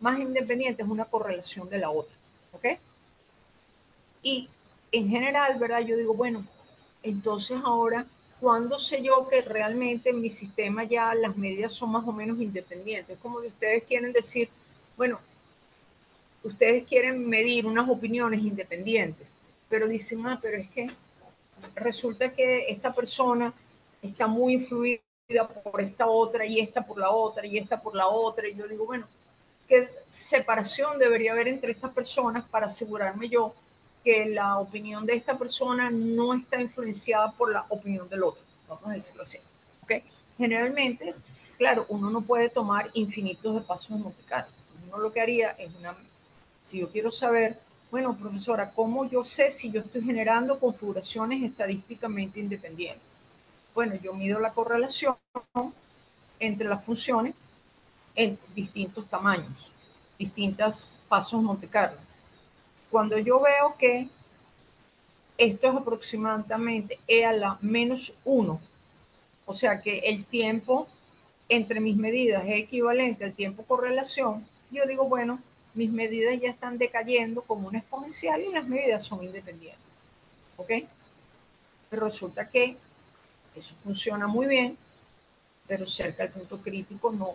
más independiente es una correlación de la otra. ¿Ok? Y en general, ¿verdad? Yo digo, bueno, entonces ahora, ¿cuándo sé yo que realmente en mi sistema ya las medidas son más o menos independientes? Como que ustedes quieren decir, bueno, ustedes quieren medir unas opiniones independientes, pero dicen, ah, pero es que resulta que esta persona está muy influida por esta otra y esta por la otra y esta por la otra. Y yo digo, bueno, ¿qué separación debería haber entre estas personas para asegurarme yo que la opinión de esta persona no está influenciada por la opinión del otro? Vamos a decirlo así. ¿Okay? Generalmente, claro, uno no puede tomar infinitos de pasos de Monte Carlo. Uno lo que haría es si yo quiero saber, bueno, profesora, ¿cómo yo sé si yo estoy generando configuraciones estadísticamente independientes? Bueno, yo mido la correlación entre las funciones en distintos tamaños, distintos pasos Monte Carlo. Cuando yo veo que esto es aproximadamente E a la menos 1, o sea que el tiempo entre mis medidas es equivalente al tiempo correlación, yo digo, bueno, mis medidas ya están decayendo como una exponencial y las medidas son independientes. ¿Ok? Pero resulta que eso funciona muy bien, pero cerca del punto crítico no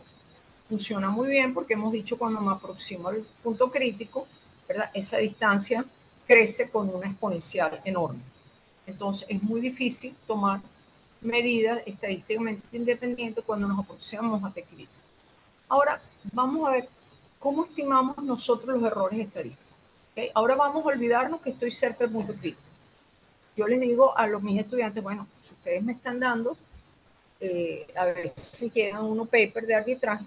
funciona muy bien porque hemos dicho cuando me aproximo al punto crítico, ¿verdad? Esa distancia crece con una exponencial enorme. Entonces es muy difícil tomar medidas estadísticamente independientes cuando nos aproximamos a T crítico. Ahora vamos a ver cómo estimamos nosotros los errores estadísticos. ¿Okay? Ahora vamos a olvidarnos que estoy cerca del punto crítico. Yo les digo a mis estudiantes, bueno, si ustedes me están dando, a veces llegan unos papers de arbitraje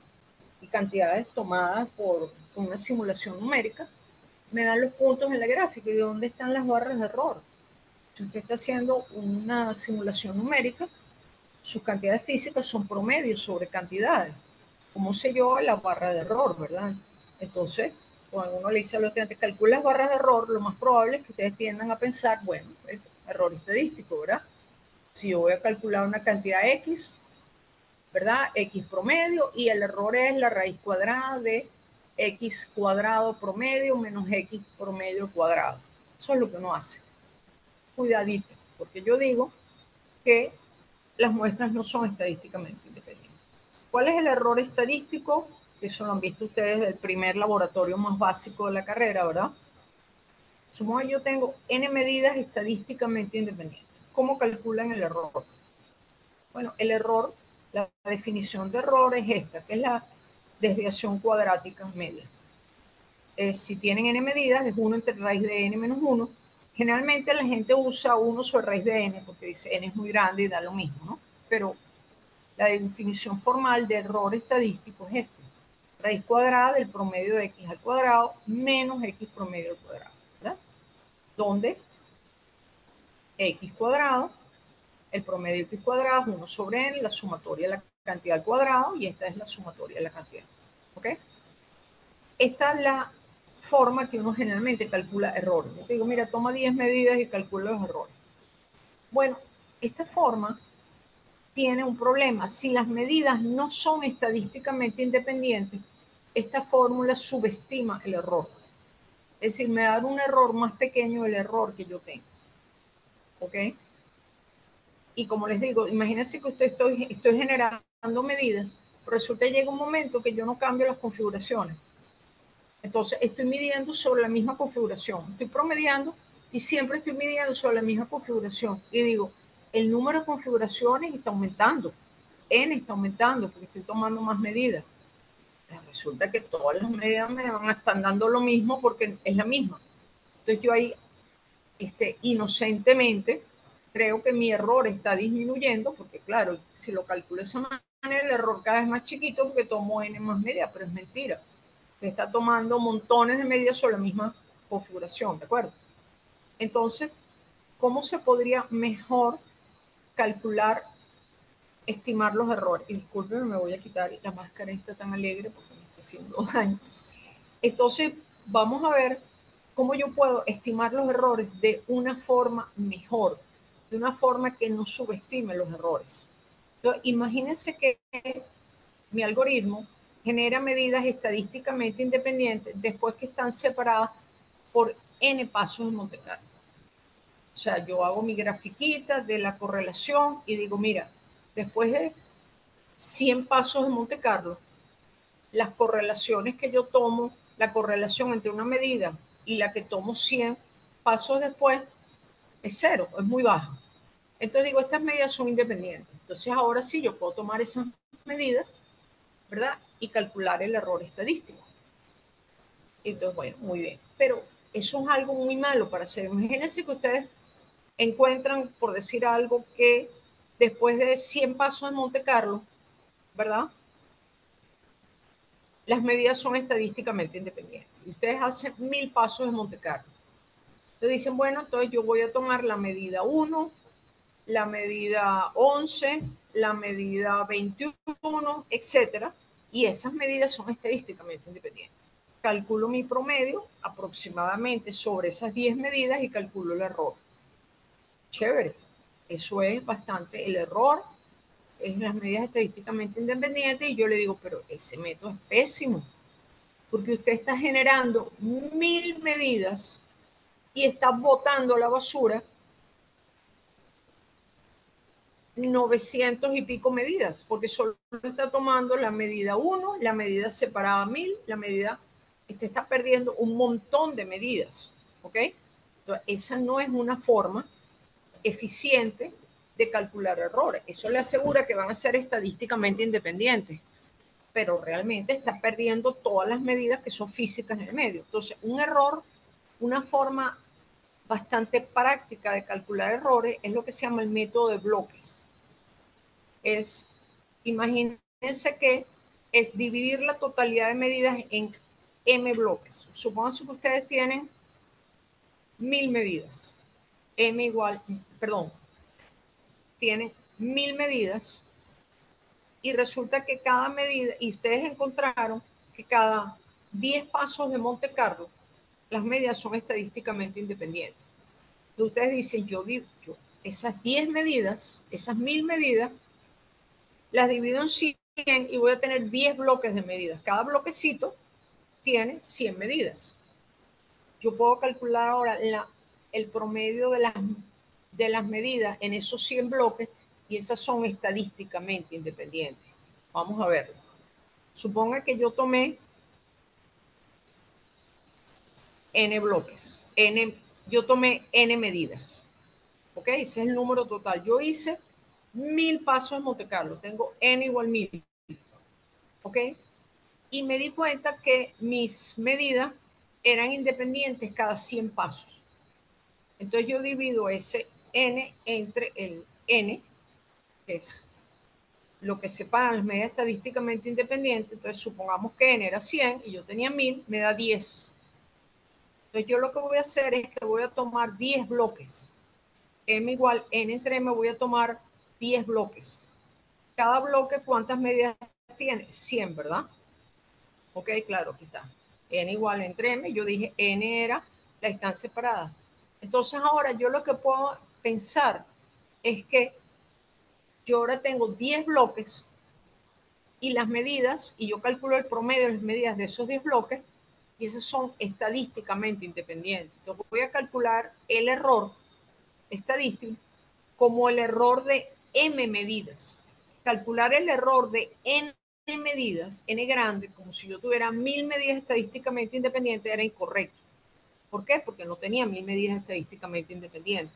y cantidades tomadas por una simulación numérica, me dan los puntos en la gráfica y de dónde están las barras de error. Si usted está haciendo una simulación numérica, sus cantidades físicas son promedios sobre cantidades. ¿Cómo sé yo la barra de error, verdad? Entonces, cuando uno le dice a los estudiantes, calcula las barras de error, lo más probable es que ustedes tiendan a pensar, bueno, el error estadístico, ¿verdad? Si yo voy a calcular una cantidad X, ¿verdad? X promedio, y el error es la raíz cuadrada de X cuadrado promedio menos X promedio cuadrado. Eso es lo que uno hace. Cuidadito, porque yo digo que las muestras no son estadísticamente independientes. ¿Cuál es el error estadístico? Eso lo han visto ustedes del primer laboratorio más básico de la carrera, ¿verdad? Supongo que yo tengo n medidas estadísticamente independientes. ¿Cómo calculan el error? Bueno, el error, la definición de error es esta, que es la desviación cuadrática media. Si tienen n medidas, es 1 entre raíz de n menos 1. Generalmente la gente usa 1 sobre raíz de n, porque dice n es muy grande y da lo mismo, ¿no? Pero la definición formal de error estadístico es este. Raíz cuadrada del promedio de x al cuadrado menos x promedio al cuadrado, ¿verdad? Donde x cuadrado, el promedio de x cuadrado es 1 sobre n, la sumatoria de la cantidad al cuadrado, y esta es la sumatoria de la cantidad. ¿Ok? Esta es la forma que uno generalmente calcula errores. Yo te digo, mira, toma 10 medidas y calcula los errores. Bueno, esta forma tiene un problema. Si las medidas no son estadísticamente independientes, esta fórmula subestima el error. Es decir, me da un error más pequeño del error que yo tengo. ¿Ok? Y como les digo, imagínense que estoy generando medidas, pero resulta que llega un momento que yo no cambio las configuraciones. Entonces, estoy midiendo sobre la misma configuración. Estoy promediando y siempre estoy midiendo sobre la misma configuración. Y digo, el número de configuraciones está aumentando. N está aumentando porque estoy tomando más medidas. Resulta que todas las medidas me van a estar dando lo mismo porque es la misma. Entonces yo ahí inocentemente creo que mi error está disminuyendo porque claro, si lo calculo de esa manera el error cada vez más chiquito porque tomo n más medidas, pero es mentira. Usted está tomando montones de medidas sobre la misma configuración, ¿de acuerdo? Entonces, ¿cómo se podría mejor calcular, estimar los errores? Y discúlpenme, me voy a quitar la máscara esta tan alegre porque me haciendo daño. Entonces, vamos a ver cómo yo puedo estimar los errores de una forma mejor, de una forma que no subestime los errores. Entonces, imagínense que mi algoritmo genera medidas estadísticamente independientes después que están separadas por n pasos de Monte Carlo. O sea, yo hago mi grafiquita de la correlación y digo, mira, después de 100 pasos de Monte Carlo, las correlaciones que yo tomo, la correlación entre una medida y la que tomo 100 pasos después es cero, es muy baja. Entonces digo, estas medidas son independientes. Entonces ahora sí yo puedo tomar esas medidas, ¿verdad? Y calcular el error estadístico. Entonces, bueno, muy bien. Pero eso es algo muy malo para hacer. Imagínense que ustedes encuentran, por decir algo, que después de 100 pasos en Monte Carlo, ¿verdad? Las medidas son estadísticamente independientes. Y ustedes hacen 1000 pasos en Monte Carlo. Entonces dicen, bueno, entonces yo voy a tomar la medida 1, la medida 11, la medida 21, etcétera. Y esas medidas son estadísticamente independientes. Calculo mi promedio aproximadamente sobre esas 10 medidas y calculo el error. Chévere. Eso es bastante. El error es las medidas estadísticamente independientes y yo le digo, pero ese método es pésimo porque usted está generando 1000 medidas y está botando a la basura 900 y pico medidas, porque solo está tomando la medida 1, la medida separada 1000, la medida, usted está perdiendo un montón de medidas, ¿ok? Entonces, esa no es una forma eficiente de calcular errores. Eso le asegura que van a ser estadísticamente independientes, pero realmente está perdiendo todas las medidas que son físicas en el medio. Entonces, un error, una forma bastante práctica de calcular errores es lo que se llama el método de bloques. Es, imagínense que es dividir la totalidad de medidas en m bloques. Supónganse que ustedes tienen 1000 medidas. M igual, perdón, tienen 1000 medidas y resulta que cada medida, y ustedes encontraron que cada 10 pasos de Monte Carlo, las medidas son estadísticamente independientes. Entonces ustedes dicen, yo esas 10 medidas, esas 1000 medidas, las divido en 100 y voy a tener 10 bloques de medidas. Cada bloquecito tiene 100 medidas. Yo puedo calcular ahora el promedio de las medidas en esos 100 bloques y esas son estadísticamente independientes. Vamos a verlo. Suponga que yo tomé n bloques, yo tomé n medidas. ¿Ok? Ese es el número total. Yo hice 1000 pasos en Monte Carlo. Tengo n igual 1000. ¿Ok? Y me di cuenta que mis medidas eran independientes cada 100 pasos. Entonces yo divido ese n entre el n, que es lo que separa las medidas estadísticamente independientes. Entonces supongamos que n era 100 y yo tenía 1000, me da 10. Entonces yo lo que voy a hacer es que voy a tomar 10 bloques. M igual n entre m, voy a tomar 10 bloques. Cada bloque, ¿cuántas medidas tiene? 100, ¿verdad? Ok, claro, aquí está. N igual entre m, yo dije n era la distancia separada. Entonces ahora yo lo que puedo pensar es que yo ahora tengo 10 bloques y las medidas, y yo calculo el promedio de las medidas de esos 10 bloques, y esas son estadísticamente independientes. Entonces voy a calcular el error estadístico como el error de m medidas. Calcular el error de n medidas, n grande, como si yo tuviera 1000 medidas estadísticamente independientes, era incorrecto. ¿Por qué? Porque no tenía 1000 medidas estadísticamente independientes.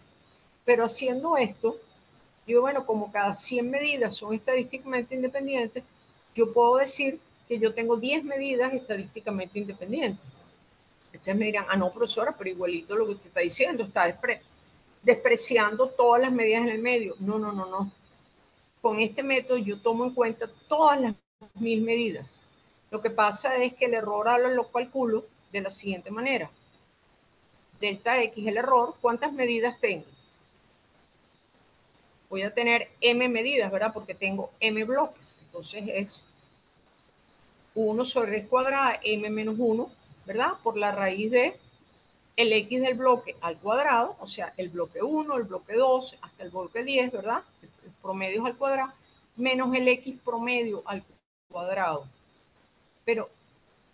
Pero haciendo esto, digo, bueno, como cada 100 medidas son estadísticamente independientes, yo puedo decir que yo tengo 10 medidas estadísticamente independientes. Ustedes me dirán, ah, no, profesora, pero igualito lo que usted está diciendo, está despreciando todas las medidas en el medio. No, no, no, no. Con este método yo tomo en cuenta todas las 1000 medidas. Lo que pasa es que el error ahora lo calculo de la siguiente manera. Delta X, el error, ¿cuántas medidas tengo? Voy a tener m medidas, ¿verdad? Porque tengo m bloques. Entonces es 1 sobre raíz cuadrada m menos 1, ¿verdad? Por la raíz de el x del bloque al cuadrado, o sea, el bloque 1, el bloque 2, hasta el bloque 10, ¿verdad? El promedio al cuadrado, menos el x promedio al cuadrado. Pero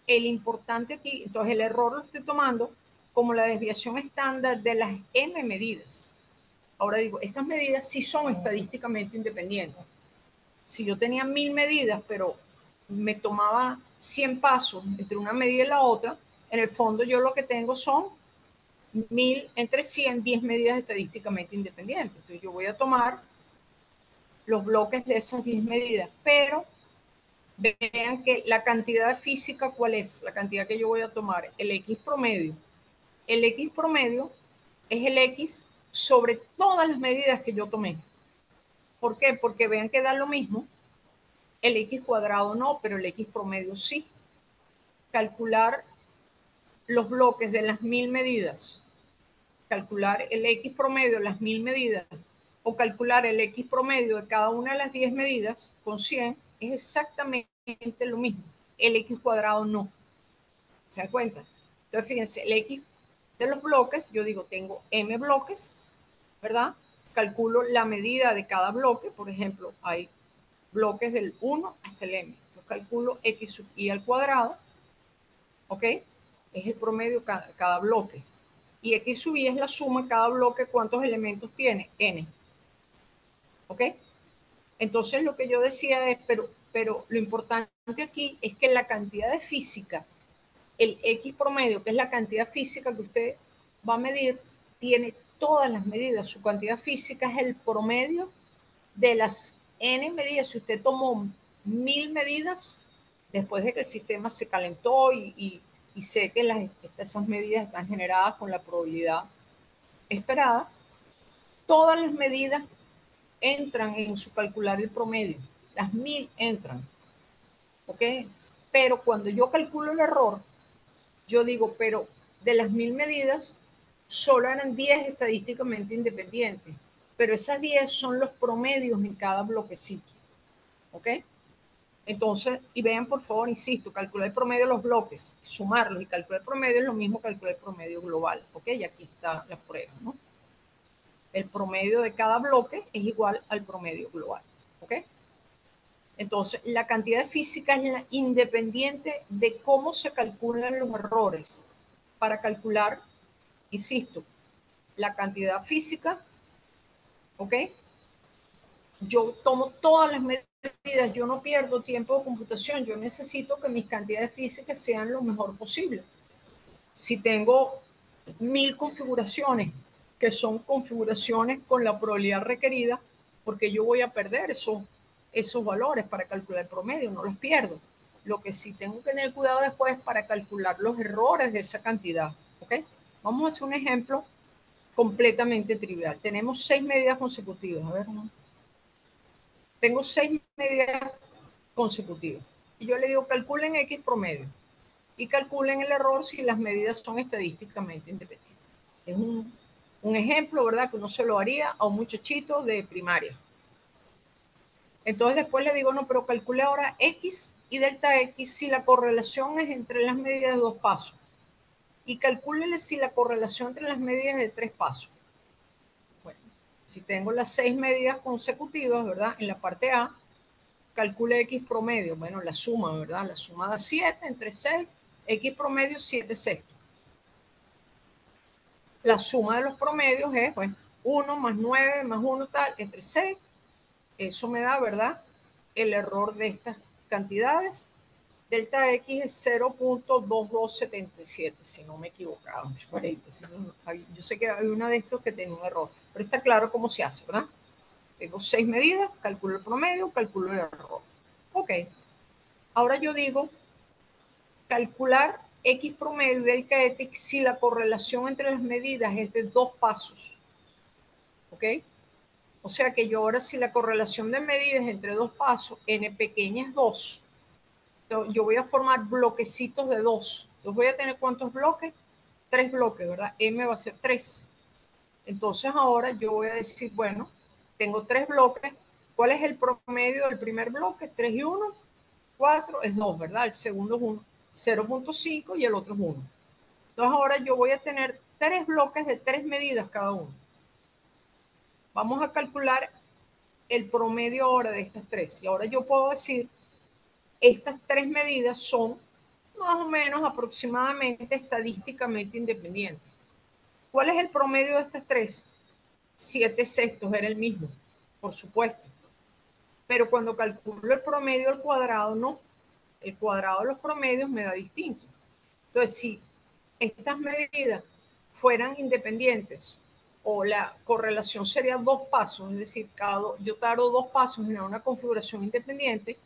el importante aquí, entonces el error lo estoy tomando como la desviación estándar de las m medidas. Ahora digo, esas medidas sí son estadísticamente independientes. Si yo tenía 1000 medidas, pero me tomaba 100 pasos entre una medida y la otra, en el fondo yo lo que tengo son 1000 entre 100, 10 medidas estadísticamente independientes. Entonces yo voy a tomar los bloques de esas 10 medidas, pero vean que la cantidad física, ¿cuál es? La cantidad que yo voy a tomar, el X promedio. El X promedio es el X sobre todas las medidas que yo tomé. ¿Por qué? Porque vean que da lo mismo. El X cuadrado no, pero el X promedio sí. Calcular los bloques de las 1000 medidas, calcular el X promedio de las 1000 medidas o calcular el X promedio de cada una de las 10 medidas con 100 es exactamente lo mismo. El X cuadrado no. ¿Se dan cuenta? Entonces, fíjense, el X de los bloques, yo digo, tengo M bloques, ¿verdad? Calculo la medida de cada bloque, por ejemplo, hay bloques del 1 hasta el M. Yo calculo X sub I al cuadrado, ¿ok? Es el promedio cada bloque. Y X sub I es la suma de cada bloque, ¿cuántos elementos tiene? N. ¿Ok? Entonces lo que yo decía es, pero lo importante aquí es que la cantidad de física, el X promedio, que es la cantidad física que usted va a medir, tiene todas las medidas. Su cantidad física es el promedio de las N medidas. Si usted tomó 1000 medidas, después de que el sistema se calentó y sé que esas medidas están generadas con la probabilidad esperada, todas las medidas entran en su calcular el promedio. Las 1000 entran. ¿Ok? Pero cuando yo calculo el error, yo digo, pero de las 1000 medidas, solo eran 10 estadísticamente independientes. Pero esas 10 son los promedios en cada bloquecito. ¿Ok? Entonces, y vean por favor, insisto, calcular el promedio de los bloques, sumarlos y calcular el promedio es lo mismo que calcular el promedio global. ¿Ok? Y aquí está la prueba, ¿no? El promedio de cada bloque es igual al promedio global. ¿Ok? Entonces, la cantidad física es la independiente de cómo se calculan los errores. Para calcular, insisto, la cantidad física, ¿ok? Yo tomo todas las medidas, yo no pierdo tiempo de computación, yo necesito que mis cantidades físicas sean lo mejor posible. Si tengo 1000 configuraciones, que son configuraciones con la probabilidad requerida, porque yo voy a perder esos valores para calcular el promedio, no los pierdo. Lo que sí tengo que tener cuidado después es para calcular los errores de esa cantidad. ¿Ok? Vamos a hacer un ejemplo completamente trivial. Tenemos 6 medidas consecutivas. A ver, ¿no? Tengo 6 medidas consecutivas. Y yo le digo, calculen X promedio. Y calculen el error si las medidas son estadísticamente independientes. Es un ejemplo, ¿verdad? Que uno se lo haría a un muchachito de primaria. Entonces después le digo, no, pero calcule ahora X y delta X si la correlación es entre las medidas de 2 pasos. Y calcúlele si la correlación entre las medidas de 3 pasos. Bueno, si tengo las 6 medidas consecutivas, ¿verdad? En la parte A, calcule X promedio. Bueno, la suma, ¿verdad? La suma da 7 entre 6, X promedio 7 sextos. La suma de los promedios es, pues, 1 más 9 más 1 tal, entre 6. Eso me da, ¿verdad? El error de estas cantidades. Delta X es 0.2277, si no me he equivocado. Yo sé que hay una de estos que tiene un error, pero está claro cómo se hace, ¿verdad? Tengo 6 medidas, calculo el promedio, calculo el error. Ok. Ahora yo digo, calcular X promedio delta X si la correlación entre las medidas es de 2 pasos. ¿Ok? O sea que yo ahora si la correlación de medidas entre 2 pasos, n pequeña es 2, yo voy a formar bloquecitos de 2. Yo voy a tener ¿cuántos bloques? 3 bloques, ¿verdad? M va a ser 3. Entonces ahora yo voy a decir, bueno, tengo 3 bloques. ¿Cuál es el promedio del primer bloque? 3 y 1. 4 es 2, ¿verdad? El segundo es 1, 0.5 y el otro es 1. Entonces ahora yo voy a tener 3 bloques de 3 medidas cada uno. Vamos a calcular el promedio ahora de estas 3. Y ahora yo puedo decir, estas 3 medidas son más o menos aproximadamente estadísticamente independientes. ¿Cuál es el promedio de estas 3? 7/6 era el mismo, por supuesto. Pero cuando calculo el promedio al cuadrado, no. El cuadrado de los promedios me da distinto. Entonces, si estas medidas fueran independientes o la correlación sería 2 pasos, es decir, yo tardo 2 pasos en una configuración independiente,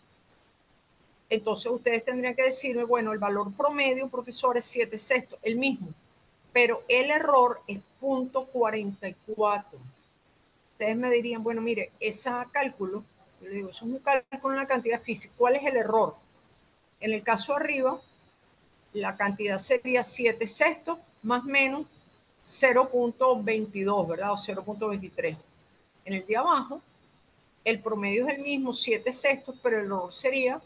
entonces ustedes tendrían que decirme, bueno, el valor promedio, profesor, es 7/6, el mismo, pero el error es 0.44. Ustedes me dirían, bueno, mire, ese cálculo, yo le digo, eso es un cálculo en la cantidad física. ¿Cuál es el error? En el caso arriba, la cantidad sería 7/6 más menos 0.22, ¿verdad? O 0.23. En el de abajo, el promedio es el mismo, 7/6, pero el error sería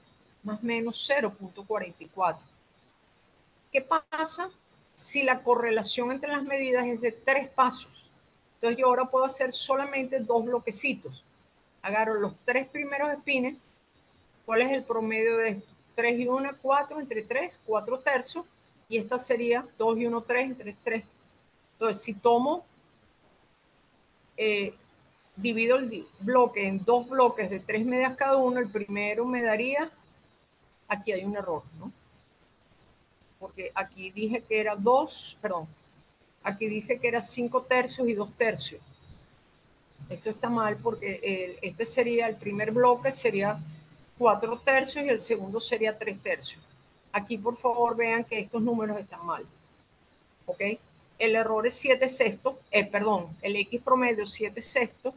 más menos 0.44. ¿Qué pasa si la correlación entre las medidas es de 3 pasos? Entonces yo ahora puedo hacer solamente 2 bloquecitos. Agarro los 3 primeros espines. ¿Cuál es el promedio de esto? 3 y 1, 4, entre 3, 4 tercios. Y esta sería 2 y 1, 3, entre 3. Entonces, si tomo, divido el bloque en 2 bloques de 3 medidas cada uno, el primero me daría, aquí hay un error, ¿no? Porque aquí dije que era 2, perdón, aquí dije que era 5 tercios y 2 tercios. Esto está mal porque este sería, el primer bloque sería 4 tercios y el segundo sería 3 tercios. Aquí, por favor, vean que estos números están mal. ¿Ok? El error es 7/6, perdón, el X promedio es 7/6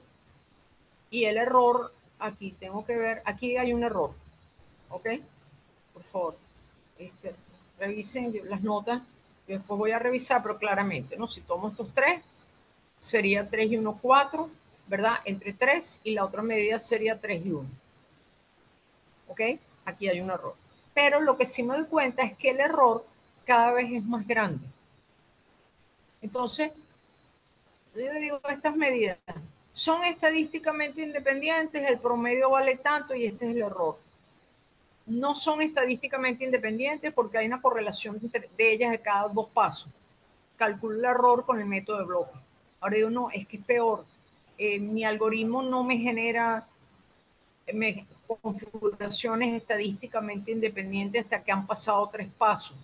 y el error, aquí tengo que ver, aquí hay un error. ¿Ok? Por favor, revisen las notas. Yo después voy a revisar, pero claramente, ¿no? Si tomo estos 3, sería 3 y 1, 4, ¿verdad? Entre 3 y la otra medida sería 3 y 1. ¿Ok? Aquí hay un error. Pero lo que sí me doy cuenta es que el error cada vez es más grande. Entonces, yo le digo, estas medidas son estadísticamente independientes, el promedio vale tanto y este es el error. No son estadísticamente independientes porque hay una correlación de ellas de cada 2 pasos. Calculo el error con el método de bloque. Ahora digo, no, es que es peor. Mi algoritmo no me genera configuraciones estadísticamente independientes hasta que han pasado 3 pasos.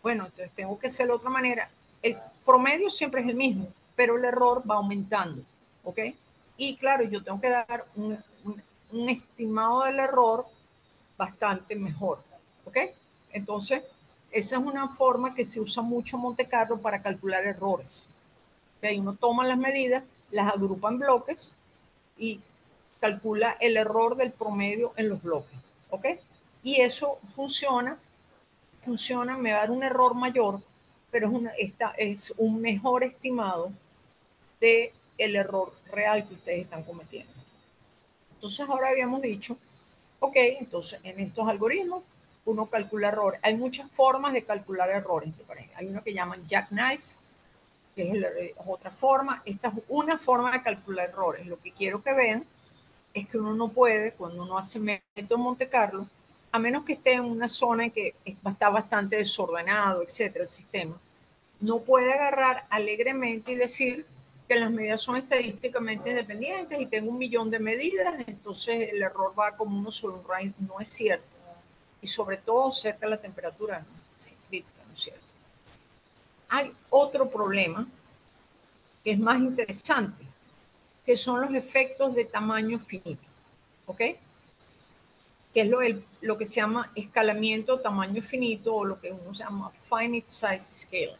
Bueno, entonces tengo que hacerlo de otra manera. El promedio siempre es el mismo, pero el error va aumentando, ¿ok? Y claro, yo tengo que dar un estimado del error bastante mejor, ¿ok? Entonces, esa es una forma que se usa mucho en Monte Carlo para calcular errores. ¿Okay? Uno toma las medidas, las agrupa en bloques y calcula el error del promedio en los bloques, ¿ok? Y eso funciona, me va a dar un error mayor, pero es un mejor estimado del error real que ustedes están cometiendo. Entonces ahora habíamos dicho, ok, entonces en estos algoritmos uno calcula errores. Hay muchas formas de calcular errores. Hay uno que llaman jackknife, que es otra forma. Esta es una forma de calcular errores. Lo que quiero que vean es que uno no puede, cuando uno hace método Monte Carlo, a menos que esté en una zona en que está bastante desordenado, etcétera, el sistema, no puede agarrar alegremente y decir que las medidas son estadísticamente independientes y tengo 1.000.000 de medidas, entonces el error va como uno sobre un range. No es cierto. Y sobre todo cerca de la temperatura, no es crítica, no es cierto. Hay otro problema que es más interesante, que son los efectos de tamaño finito. ¿Ok? Que es lo que se llama escalamiento tamaño finito o lo que uno se llama finite size scale.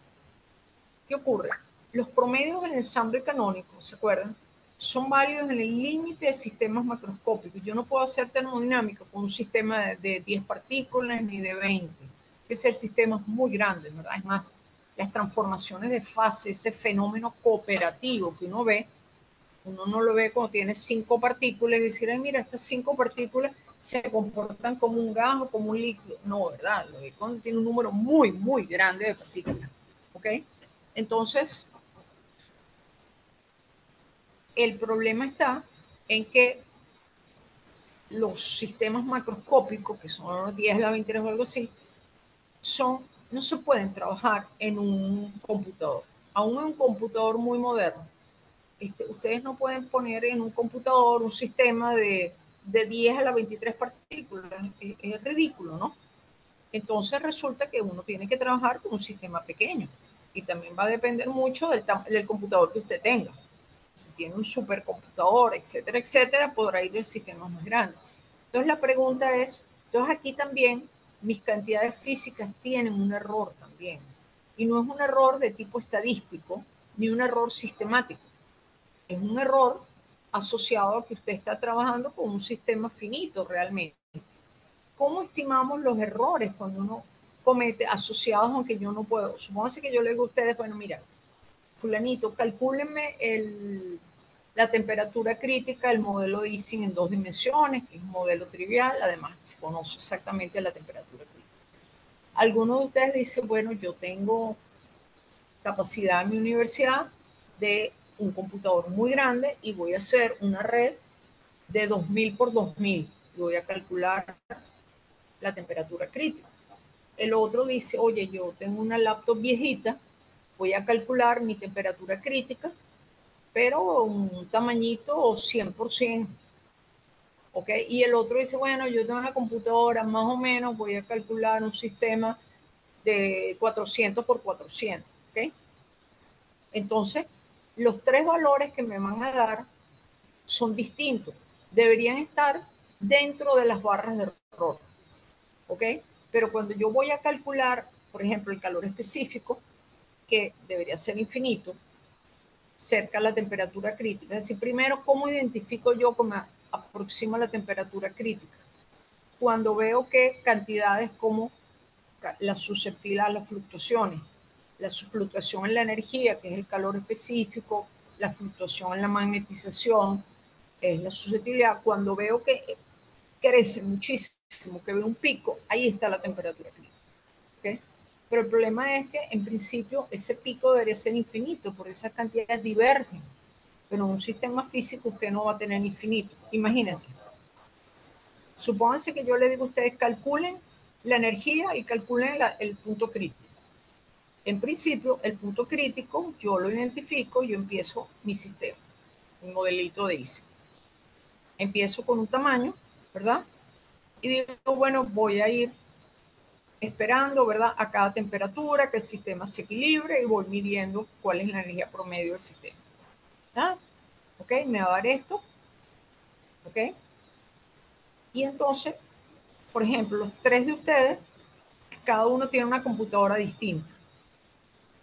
¿Qué ocurre? Los promedios en el ensamble canónico, ¿se acuerdan? Son válidos en el límite de sistemas macroscópicos. Yo no puedo hacer termodinámica con un sistema de 10 partículas ni de 20. Ese es el sistema muy grande, ¿verdad? Es más, las transformaciones de fase, ese fenómeno cooperativo que uno ve, uno no lo ve cuando tiene 5 partículas y decir, ay, mira, estas 5 partículas se comportan como un gas o como un líquido. No, ¿verdad? Los iconos tienen un número muy, muy grande de partículas. ¿Ok? Entonces, el problema está en que los sistemas macroscópicos, que son los 10 a la 23 o algo así, no se pueden trabajar en un computador. Aún en un computador muy moderno, ustedes no pueden poner en un computador un sistema de 10 a la 23 partículas. Es ridículo, ¿no? Entonces resulta que uno tiene que trabajar con un sistema pequeño y también va a depender mucho del computador que usted tenga. Si tiene un supercomputador, etcétera, etcétera, podrá ir a sistemas más grandes. Entonces la pregunta es, entonces aquí también mis cantidades físicas tienen un error también. Y no es un error de tipo estadístico, ni un error sistemático. Es un error asociado a que usted está trabajando con un sistema finito realmente. ¿Cómo estimamos los errores cuando uno comete asociados, aunque yo no puedo? Supóngase que yo le digo a ustedes, bueno, mira, fulanito, calcúlenme la temperatura crítica del modelo de Ising en 2 dimensiones, que es un modelo trivial, además se conoce exactamente la temperatura crítica. Algunos de ustedes dicen, bueno, yo tengo capacidad en mi universidad de un computador muy grande y voy a hacer una red de 2000 por 2000 y voy a calcular la temperatura crítica. El otro dice, oye, yo tengo una laptop viejita, voy a calcular mi temperatura crítica, pero un tamañito 100%. ¿Ok? Y el otro dice, bueno, yo tengo una computadora, más o menos voy a calcular un sistema de 400 por 400. ¿Ok? Entonces, los tres valores que me van a dar son distintos. Deberían estar dentro de las barras de error. ¿Ok? Pero cuando yo voy a calcular, por ejemplo, el calor específico, que debería ser infinito, cerca a la temperatura crítica. Es decir, primero, ¿cómo identifico yo cómo aproximo a la temperatura crítica? Cuando veo que cantidades como la susceptibilidad a las fluctuaciones, la fluctuación en la energía, que es el calor específico, la fluctuación en la magnetización, es la susceptibilidad, cuando veo que crece muchísimo, que veo un pico, ahí está la temperatura crítica. ¿Okay? Pero el problema es que en principio ese pico debería ser infinito, porque esas cantidades divergen. Pero en un sistema físico usted no va a tener infinito. Imagínense. Supónganse que yo le digo a ustedes calculen la energía y calculen el punto crítico. En principio, el punto crítico yo lo identifico y yo empiezo mi sistema, un modelito de ICE. Empiezo con un tamaño, ¿verdad? Y digo, bueno, voy a ir esperando, ¿verdad? A cada temperatura, que el sistema se equilibre y voy midiendo cuál es la energía promedio del sistema. ¿Ah? ¿Ok? Me va a dar esto. ¿Ok? Y entonces, por ejemplo, los tres de ustedes, cada uno tiene una computadora distinta.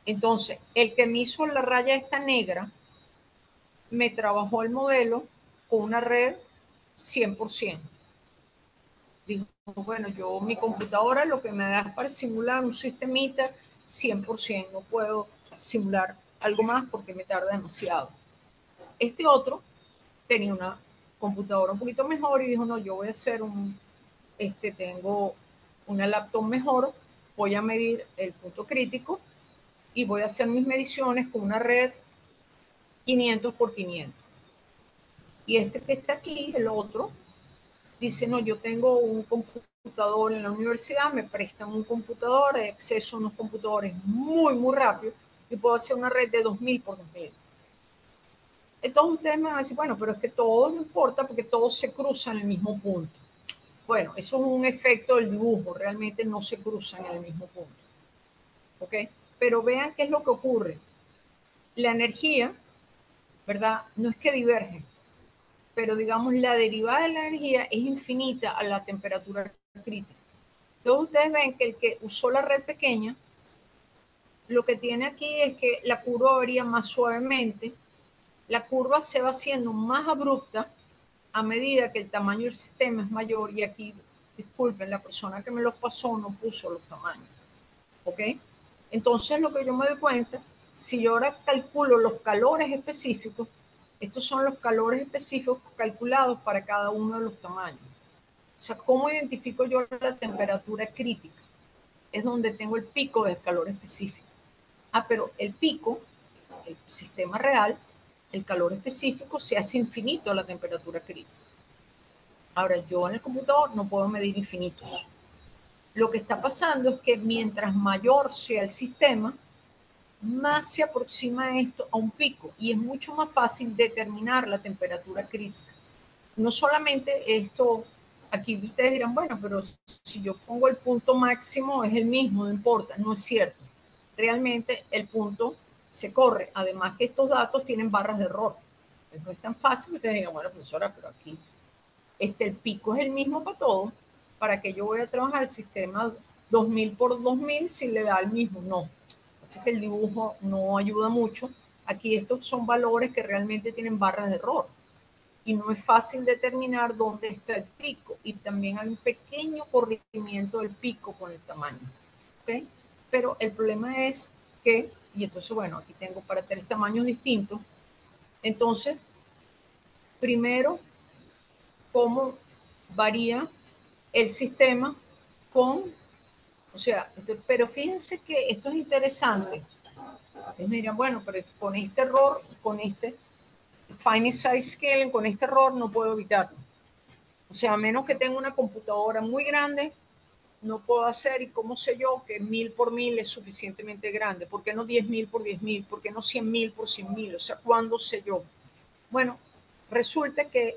Entonces, el que me hizo la raya esta negra, me trabajó el modelo con una red 100%. Dijo, bueno, mi computadora lo que me da es para simular un sistemita 100%. No puedo simular algo más porque me tarda demasiado. Este otro tenía una computadora un poquito mejor y dijo, no, yo voy a hacer tengo una laptop mejor, voy a medir el punto crítico y voy a hacer mis mediciones con una red 500 por 500. Y este que está aquí, el otro, dice, no, yo tengo un computador en la universidad, me prestan un computador, hay acceso a unos computadores muy, muy rápido y puedo hacer una red de 2000 por 2000. Entonces ustedes me van a decir, bueno, pero es que todo no importa porque todos se cruzan en el mismo punto. Bueno, eso es un efecto del dibujo, realmente no se cruzan en el mismo punto. ¿Ok? Pero vean qué es lo que ocurre. La energía, ¿verdad? No es que diverge, pero digamos la derivada de la energía es infinita a la temperatura crítica. Entonces ustedes ven que el que usó la red pequeña, lo que tiene aquí es que la curva varía más suavemente, la curva se va haciendo más abrupta a medida que el tamaño del sistema es mayor y aquí, disculpen, la persona que me los pasó no puso los tamaños. ¿Ok? Entonces lo que yo me doy cuenta, si yo ahora calculo los calores específicos, estos son los calores específicos calculados para cada uno de los tamaños. O sea, ¿cómo identifico yo la temperatura crítica? Es donde tengo el pico del calor específico. Ah, pero el pico, el sistema real, el calor específico se hace infinito a la temperatura crítica. Ahora, yo en el computador no puedo medir infinitos. Lo que está pasando es que mientras mayor sea el sistema, más se aproxima esto a un pico y es mucho más fácil determinar la temperatura crítica. No solamente esto, aquí ustedes dirán, bueno, pero si yo pongo el punto máximo es el mismo, no importa, no es cierto. Realmente el punto se corre, además que estos datos tienen barras de error. No es tan fácil que ustedes digan, bueno, profesora, pero aquí el pico es el mismo para todos. ¿Para que yo voy a trabajar el sistema 2000 por 2000 si le da el mismo? No. Así que el dibujo no ayuda mucho. Aquí estos son valores que realmente tienen barras de error y no es fácil determinar dónde está el pico y también hay un pequeño corrimiento del pico con el tamaño. ¿Okay? Pero el problema es que, y entonces bueno, aquí tengo para 3 tamaños distintos, entonces, primero, cómo varía el sistema con, o sea, entonces, pero fíjense que esto es interesante. Ustedes me dirán, bueno, pero con este error, con este finite size scaling, con este error no puedo evitarlo. O sea, a menos que tenga una computadora muy grande, no puedo hacer, y cómo sé yo que 1000 por 1000 es suficientemente grande, ¿por qué no 10.000 por 10.000? ¿Por qué no 100.000 por 100.000? O sea, ¿cuándo sé yo? Bueno, resulta que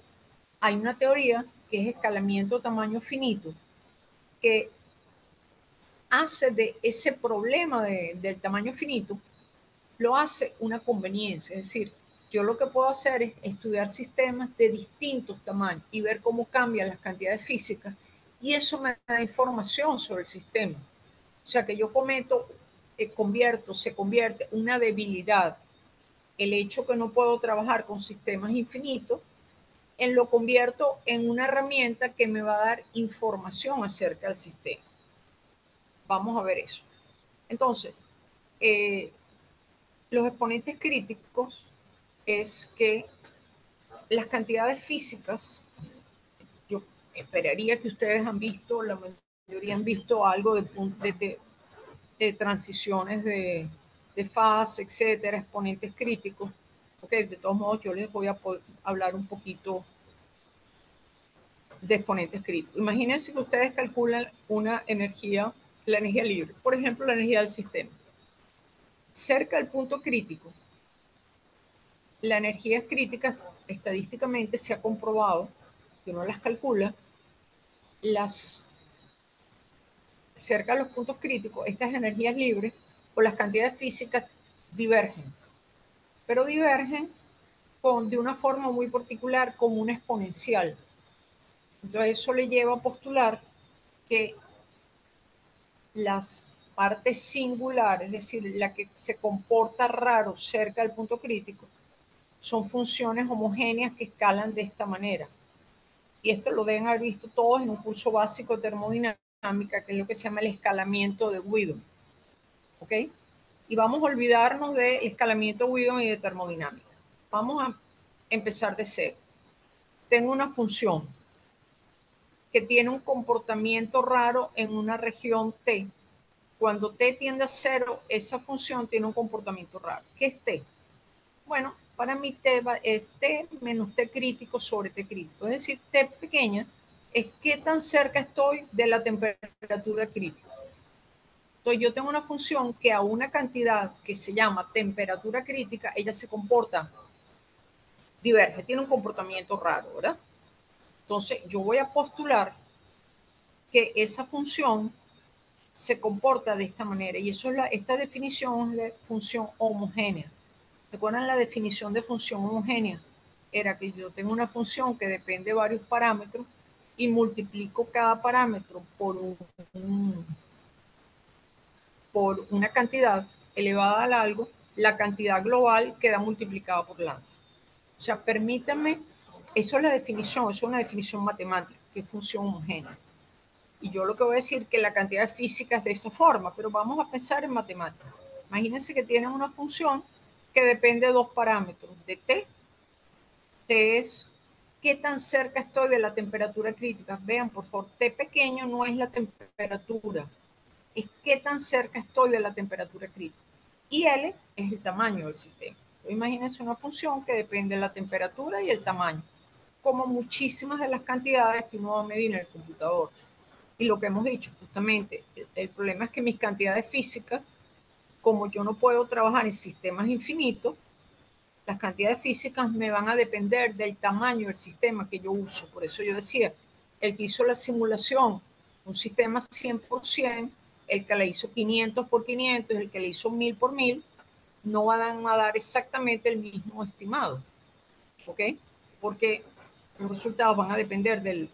hay una teoría que es escalamiento tamaño finito, que hace de ese problema del tamaño finito, lo hace una conveniencia. Es decir, yo lo que puedo hacer es estudiar sistemas de distintos tamaños y ver cómo cambian las cantidades físicas, y eso me da información sobre el sistema. O sea, que yo se convierte una debilidad el hecho que no puedo trabajar con sistemas infinitos, lo convierto en una herramienta que me va a dar información acerca del sistema. Vamos a ver eso. Entonces, los exponentes críticos es que las cantidades físicas, yo esperaría que ustedes han visto, la mayoría han visto algo de transiciones de fase, etcétera, exponentes críticos. Okay, de todos modos, yo les voy a hablar un poquito de exponentes críticos. Imagínense que ustedes calculan una energía, la energía libre, por ejemplo, la energía del sistema. Cerca del punto crítico, la energía crítica estadísticamente se ha comprobado que uno las calcula, cerca de los puntos críticos, estas energías libres o las cantidades físicas divergen, pero divergen de una forma muy particular, como una exponencial. Entonces eso le lleva a postular que las partes singulares, es decir, la que se comporta raro cerca del punto crítico, son funciones homogéneas que escalan de esta manera. Y esto lo deben haber visto todos en un curso básico de termodinámica, que es lo que se llama el escalamiento de Wheeldon. ¿Ok? Y vamos a olvidarnos del escalamiento de Wheeldon y de termodinámica. Vamos a empezar de cero. Tengo una función que tiene un comportamiento raro en una región T. Cuando T tiende a cero, esa función tiene un comportamiento raro. ¿Qué es T? Bueno, para mí T es T menos T crítico sobre T crítico. Es decir, T pequeña es qué tan cerca estoy de la temperatura crítica. Entonces yo tengo una función que a una cantidad que se llama temperatura crítica, ella se comporta, diverge, tiene un comportamiento raro, ¿verdad? Entonces yo voy a postular que esa función se comporta de esta manera, y eso es esta definición es de función homogénea. ¿Recuerdan la definición de función homogénea? Era que yo tengo una función que depende de varios parámetros y multiplico cada parámetro por una cantidad elevada al algo, la cantidad global queda multiplicada por lambda. O sea, permítanme, eso es la definición, eso es una definición matemática, que es función homogénea. Y yo lo que voy a decir que la cantidad física es de esa forma, pero vamos a pensar en matemáticas. Imagínense que tienen una función que depende de dos parámetros, de t. T es qué tan cerca estoy de la temperatura crítica. Vean, por favor, T pequeño no es la temperatura, es qué tan cerca estoy de la temperatura crítica. Y L es el tamaño del sistema. Imagínense una función que depende de la temperatura y el tamaño, como muchísimas de las cantidades que uno va a medir en el computador. Y lo que hemos dicho, justamente, el problema es que mis cantidades físicas, como yo no puedo trabajar en sistemas infinitos, las cantidades físicas me van a depender del tamaño del sistema que yo uso. Por eso yo decía, el que hizo la simulación, un sistema 100%, el que la hizo 500 por 500, el que le hizo 1000 por 1000, no van a dar exactamente el mismo estimado. ¿Ok? Porque los resultados van a depender del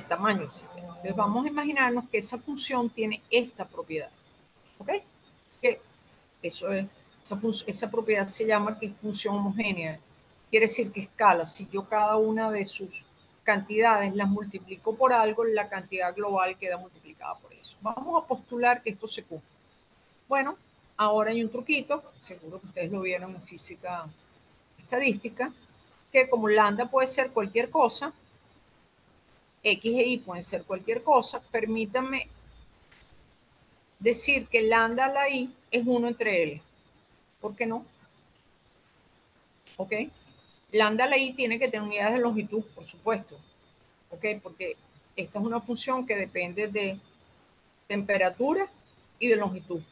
tamaño del sistema. Entonces vamos a imaginarnos que esa función tiene esta propiedad. ¿Ok? Que eso es, esa propiedad se llama que es función homogénea. Quiere decir que escala. Si yo cada una de sus cantidades las multiplico por algo, la cantidad global queda multiplicada por eso. Vamos a postular que esto se cumple. Bueno, ahora hay un truquito, seguro que ustedes lo vieron en física estadística, que como lambda puede ser cualquier cosa, X e Y pueden ser cualquier cosa, permítanme decir que lambda a la I es 1 entre L. ¿Por qué no? ¿Ok? Lambda a la I tiene que tener unidades de longitud, por supuesto. ¿Ok? Porque esta es una función que depende de temperatura y de longitud.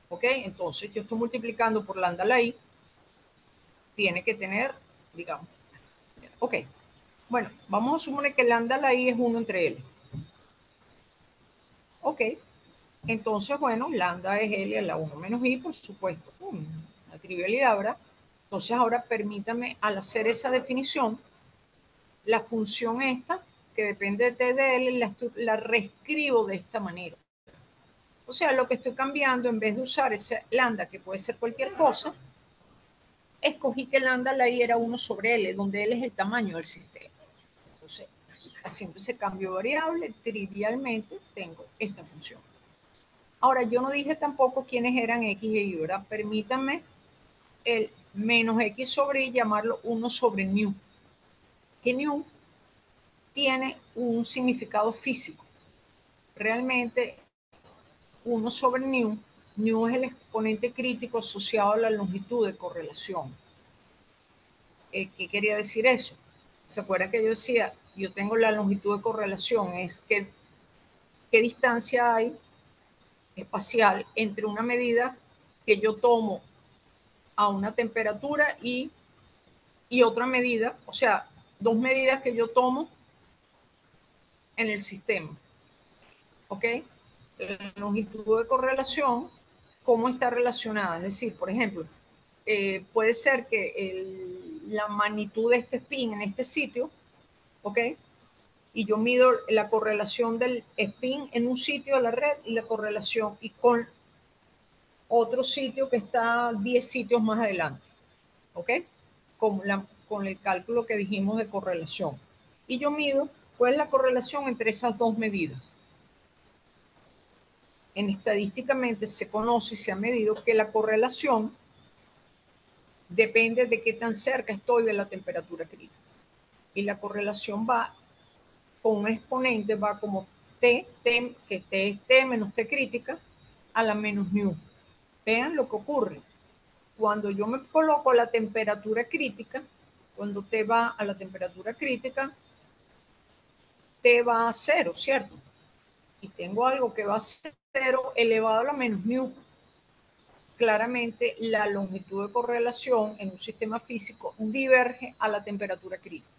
¿Ok? Entonces yo estoy multiplicando por lambda a la I, tiene que tener, digamos, ok. Bueno, vamos a suponer que lambda a la I es 1 entre L. Ok. Entonces, bueno, lambda es L a la 1 menos I, por supuesto. Una trivialidad, ¿verdad? Entonces, ahora permítame, al hacer esa definición, la función esta, que depende de T de L, la reescribo de esta manera. O sea, lo que estoy cambiando, en vez de usar ese lambda, que puede ser cualquier cosa, escogí que lambda la I era 1 sobre L, donde L es el tamaño del sistema. Entonces, haciendo ese cambio variable, trivialmente tengo esta función. Ahora, yo no dije tampoco quiénes eran X e Y, ¿verdad? Permítanme el menos X sobre Y llamarlo 1 sobre nu. Que nu tiene un significado físico. Realmente, 1 sobre nu es el exponente crítico asociado a la longitud de correlación. ¿Qué quería decir eso? ¿Se acuerdan que yo decía, yo tengo la longitud de correlación, es que qué distancia hay espacial entre una medida que yo tomo a una temperatura y otra medida, o sea, dos medidas que yo tomo en el sistema. ¿Ok? La longitud de correlación, ¿cómo está relacionada? Es decir, por ejemplo, puede ser que la magnitud de este spin en este sitio, ¿ok? Y yo mido la correlación del spin en un sitio de la red y la correlación y con otro sitio que está 10 sitios más adelante, ¿ok? Con el cálculo que dijimos de correlación. Y yo mido cuál es la correlación entre esas dos medidas. Estadísticamente se conoce y se ha medido que la correlación depende de qué tan cerca estoy de la temperatura crítica. Y la correlación va con un exponente, va como T, que T es T menos T crítica, a la menos nu. Vean lo que ocurre. Cuando yo me coloco a la temperatura crítica, cuando T va a la temperatura crítica, T va a 0, ¿cierto? Y tengo algo que va a 0 elevado a la menos nu. Claramente la longitud de correlación en un sistema físico diverge a la temperatura crítica.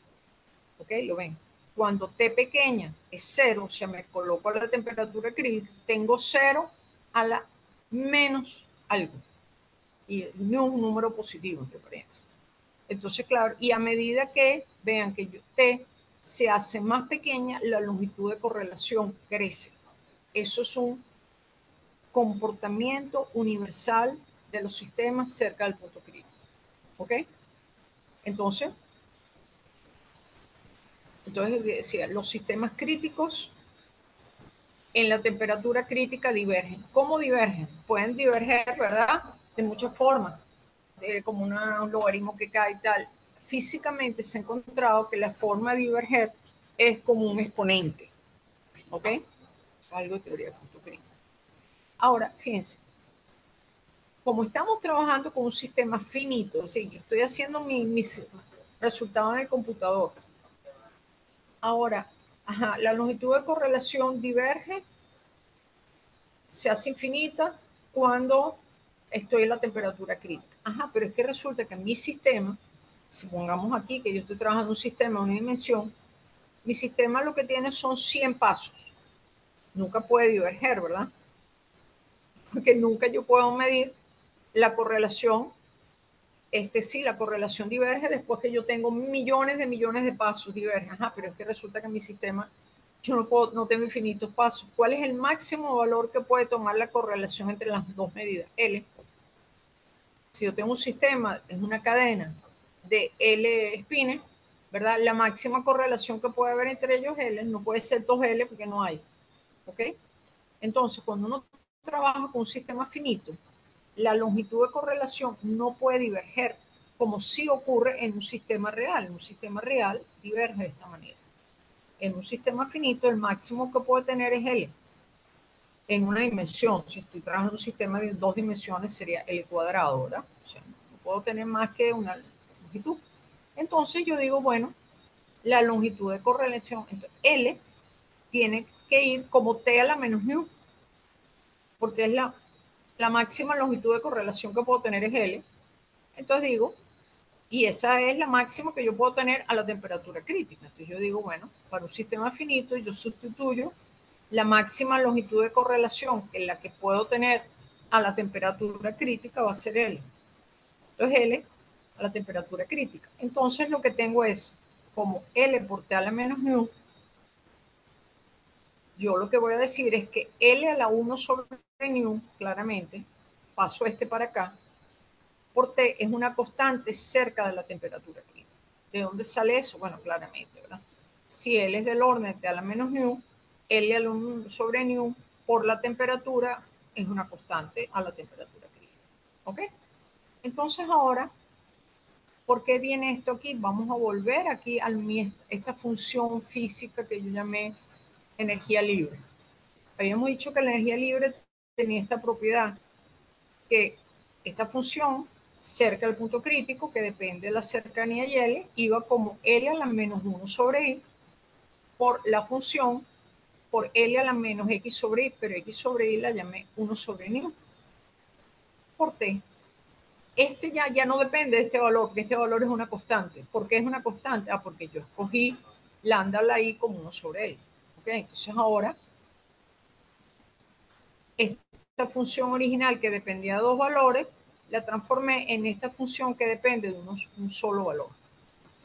¿Ok? ¿Lo ven? Cuando T pequeña es 0, o sea, me coloco a la temperatura crítica, tengo 0 a la menos algo. Y no un número positivo, entre paréntesis. Entonces, claro, y a medida que vean que T se hace más pequeña, la longitud de correlación crece. Eso es un comportamiento universal de los sistemas cerca del punto crítico. ¿Ok? Entonces decía, los sistemas críticos en la temperatura crítica divergen. ¿Cómo divergen? Pueden diverger, ¿verdad? De muchas formas, como un logaritmo que cae y tal. físicamente se ha encontrado que la forma de diverger es como un exponente. ¿Ok? Algo de teoría de punto crítico. Ahora, fíjense, como estamos trabajando con un sistema finito, es decir, yo estoy haciendo mis resultados en el computador. Ahora, la longitud de correlación diverge, se hace infinita cuando estoy en la temperatura crítica. Pero es que resulta que mi sistema, supongamos aquí que yo estoy trabajando en un sistema, una dimensión, mi sistema lo que tiene son 100 pasos. Nunca puede diverger, ¿verdad? Porque nunca yo puedo medir la correlación. Sí, la correlación diverge después que yo tengo millones de pasos, diverge. Pero es que resulta que en mi sistema yo no tengo infinitos pasos. ¿Cuál es el máximo valor que puede tomar la correlación entre las dos medidas? L. Si yo tengo un sistema, es una cadena de L espines, ¿verdad? La máxima correlación que puede haber entre ellos es L, no puede ser 2L porque no hay. ¿Ok? Entonces, cuando uno trabaja con un sistema finito, la longitud de correlación no puede diverger, como sí ocurre en un sistema real. En un sistema real diverge de esta manera. En un sistema finito, el máximo que puede tener es L. En una dimensión, si estoy trabajando en un sistema de 2 dimensiones, sería L cuadrado, ¿verdad? O sea, no puedo tener más que una longitud. Entonces yo digo, bueno, la longitud de correlación, entonces L tiene que ir como T a la menos mu, porque es la máxima longitud de correlación que puedo tener es L. Entonces digo, y esa es la máxima que yo puedo tener a la temperatura crítica. Entonces yo digo, bueno, para un sistema finito yo sustituyo la máxima longitud de correlación en la que puedo tener a la temperatura crítica va a ser L. Entonces L a la temperatura crítica. Entonces lo que tengo es como L por T a la menos mu, yo lo que voy a decir es que L a la 1 sobre mu, claramente, paso para acá, por T es una constante cerca de la temperatura crítica. ¿De dónde sale eso? Bueno, claramente, ¿verdad? Si L es del orden de T a la menos mu, L a la 1 sobre mu por la temperatura es una constante a la temperatura crítica. ¿Ok? Entonces ahora, ¿por qué viene esto aquí? Vamos a volver aquí a esta función física que yo llamé energía libre. Habíamos dicho que la energía libre tenía esta propiedad, que esta función cerca del punto crítico, que depende de la cercanía y L, iba como L a la menos 1 sobre I por la función por L a la menos X sobre I, pero X sobre I la llamé 1 sobre nu por T. Ya no depende de este valor, porque este valor es una constante. ¿Por qué es una constante? Porque yo escogí lambda la I como 1 sobre L. ¿Ok? Entonces ahora, esta función original que dependía de dos valores, la transformé en esta función que depende de un solo valor.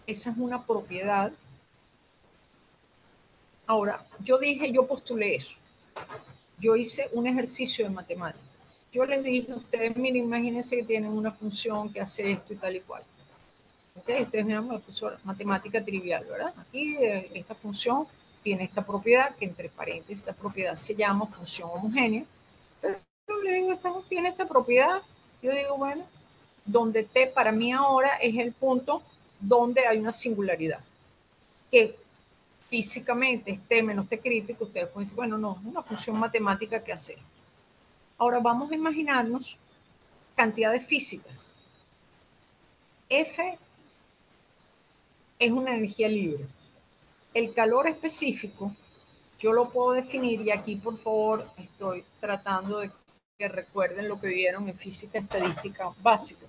Esa es una propiedad. Ahora, yo postulé eso. Yo hice un ejercicio de matemática. Yo les dije a ustedes, miren, imagínense que tienen una función que hace esto y tal y cual. ¿Okay? Ustedes me llaman profesor matemática trivial, ¿verdad? Aquí esta función tiene esta propiedad, que entre paréntesis, esta propiedad se llama función homogénea. Pero yo le digo, tiene esta propiedad. Yo digo, bueno, donde T para mí ahora es el punto donde hay una singularidad. Que físicamente es T menos T crítico, ustedes pueden decir, bueno, no, es una función matemática que hace esto. Ahora vamos a imaginarnos cantidades físicas. F es una energía libre. El calor específico yo lo puedo definir, y aquí por favor estoy tratando de que recuerden lo que vieron en física estadística básica.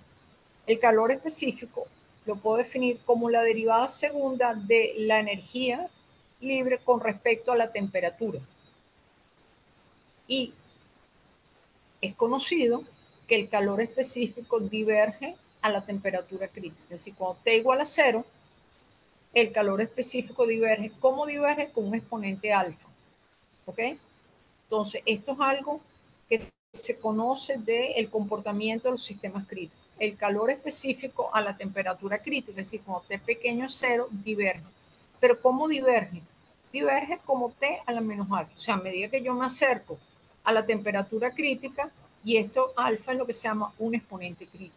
El calor específico lo puedo definir como la derivada segunda de la energía libre con respecto a la temperatura. Y es conocido que el calor específico diverge a la temperatura crítica. Es decir, cuando T igual a 0, el calor específico diverge. ¿Cómo diverge? Con un exponente alfa. ¿Ok? Entonces, esto es algo que se conoce del comportamiento de los sistemas críticos. El calor específico a la temperatura crítica, es decir, cuando T pequeño es 0, diverge. Pero ¿cómo diverge? Diverge como T a la menos alfa. O sea, a medida que yo me acerco a la temperatura crítica, y esto alfa es lo que se llama un exponente crítico.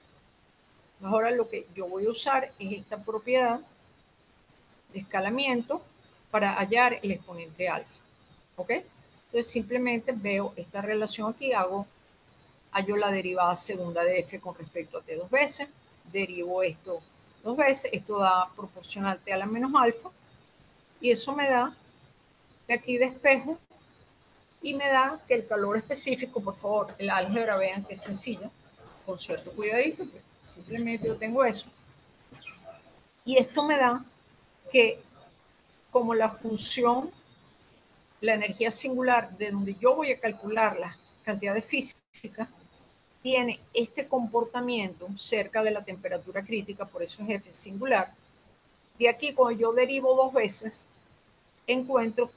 Ahora lo que yo voy a usar es esta propiedad de escalamiento para hallar el exponente alfa. ¿Ok? Entonces simplemente veo esta relación aquí, hallo la derivada segunda de f con respecto a t dos veces, derivo esto dos veces, esto da proporcional t a la menos alfa, y eso me da de aquí despejo y me da que el calor específico, por favor, el álgebra vean que es sencilla, con cierto cuidadito, simplemente yo tengo eso, y esto me da que como la función, la energía singular de donde yo voy a calcular las cantidades físicas, tiene este comportamiento cerca de la temperatura crítica, por eso es F singular. De aquí, cuando yo derivo dos veces, encuentro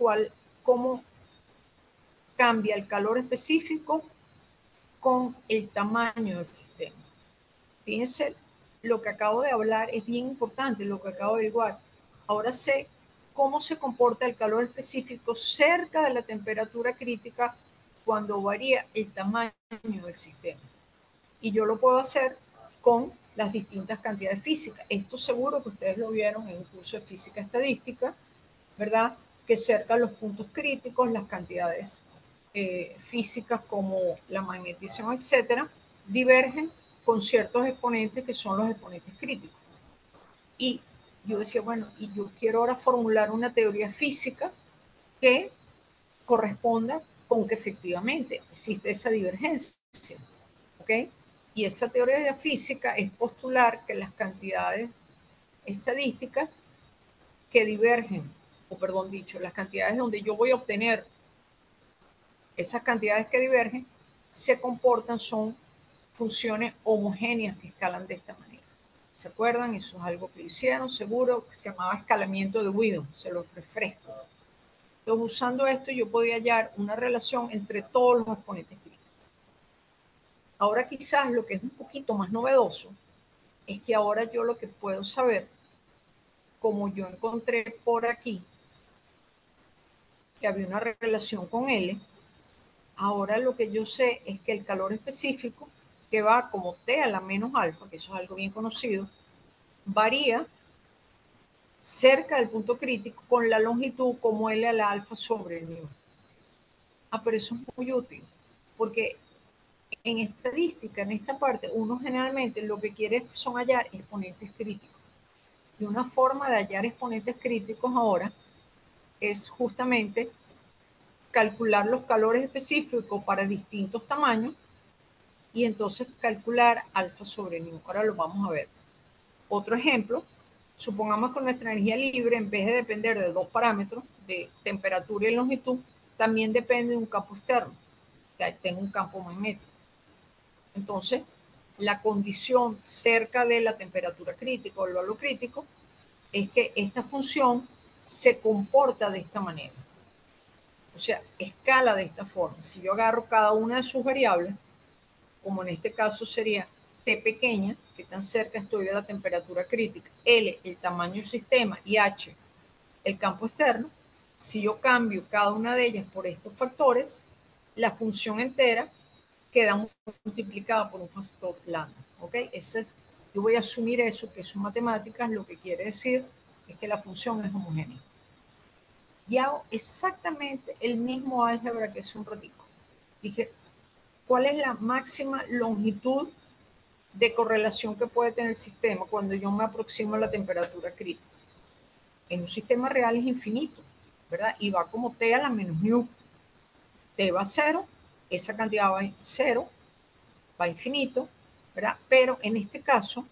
cómo cambia el calor específico con el tamaño del sistema. Fíjense, lo que acabo de hablar es bien importante, lo que acabo de averiguar. Ahora sé cómo se comporta el calor específico cerca de la temperatura crítica cuando varía el tamaño del sistema. Y yo lo puedo hacer con las distintas cantidades físicas. Esto seguro que ustedes lo vieron en un curso de física estadística, ¿verdad? Que cerca de los puntos críticos, las cantidades físicas como la magnetización, etcétera, divergen con ciertos exponentes que son los exponentes críticos. Y yo decía, bueno, y yo quiero ahora formular una teoría física que corresponda con que efectivamente existe esa divergencia, ¿ok? Y esa teoría de física es postular que las cantidades estadísticas que divergen, o perdón dicho, las cantidades donde yo voy a obtener esas cantidades que divergen, se comportan, son funciones homogéneas que escalan de esta manera. ¿Se acuerdan? Eso es algo que hicieron, seguro, que se llamaba escalamiento de Whedon, se los refresco. Entonces, usando esto, yo podía hallar una relación entre todos los exponentes críticos. Ahora quizás lo que es un poquito más novedoso es que ahora yo lo que puedo saber, como yo encontré por aquí que había una relación con L, ahora lo que yo sé es que el calor específico, que va como T a la menos alfa, que eso es algo bien conocido, varía cerca del punto crítico con la longitud como L a la alfa sobre el mu. Pero eso es muy útil, porque en estadística, en esta parte, uno generalmente lo que quiere son hallar exponentes críticos. Y una forma de hallar exponentes críticos ahora es justamente calcular los calores específicos para distintos tamaños y entonces calcular alfa sobre mu. Ahora lo vamos a ver. Otro ejemplo, supongamos que nuestra energía libre, en vez de depender de dos parámetros, de temperatura y longitud, también depende de un campo externo, que tenga un campo magnético. Entonces, la condición cerca de la temperatura crítica o el valor crítico es que esta función se comporta de esta manera. O sea, escala de esta forma. Si yo agarro cada una de sus variables, como en este caso sería T pequeña, que tan cerca estoy de la temperatura crítica, L, el tamaño del sistema, y H, el campo externo, si yo cambio cada una de ellas por estos factores, la función entera queda multiplicada por un factor lambda. ¿Ok? Yo voy a asumir eso, que son matemáticas, lo que quiere decir es que la función es homogénea. Y hago exactamente el mismo álgebra que hace un ratico. Dije, ¿cuál es la máxima longitud de correlación que puede tener el sistema cuando yo me aproximo a la temperatura crítica? En un sistema real es infinito, ¿verdad? Y va como T a la menos mu. T va a cero, esa cantidad va a cero, va a infinito, ¿verdad? Pero en este caso,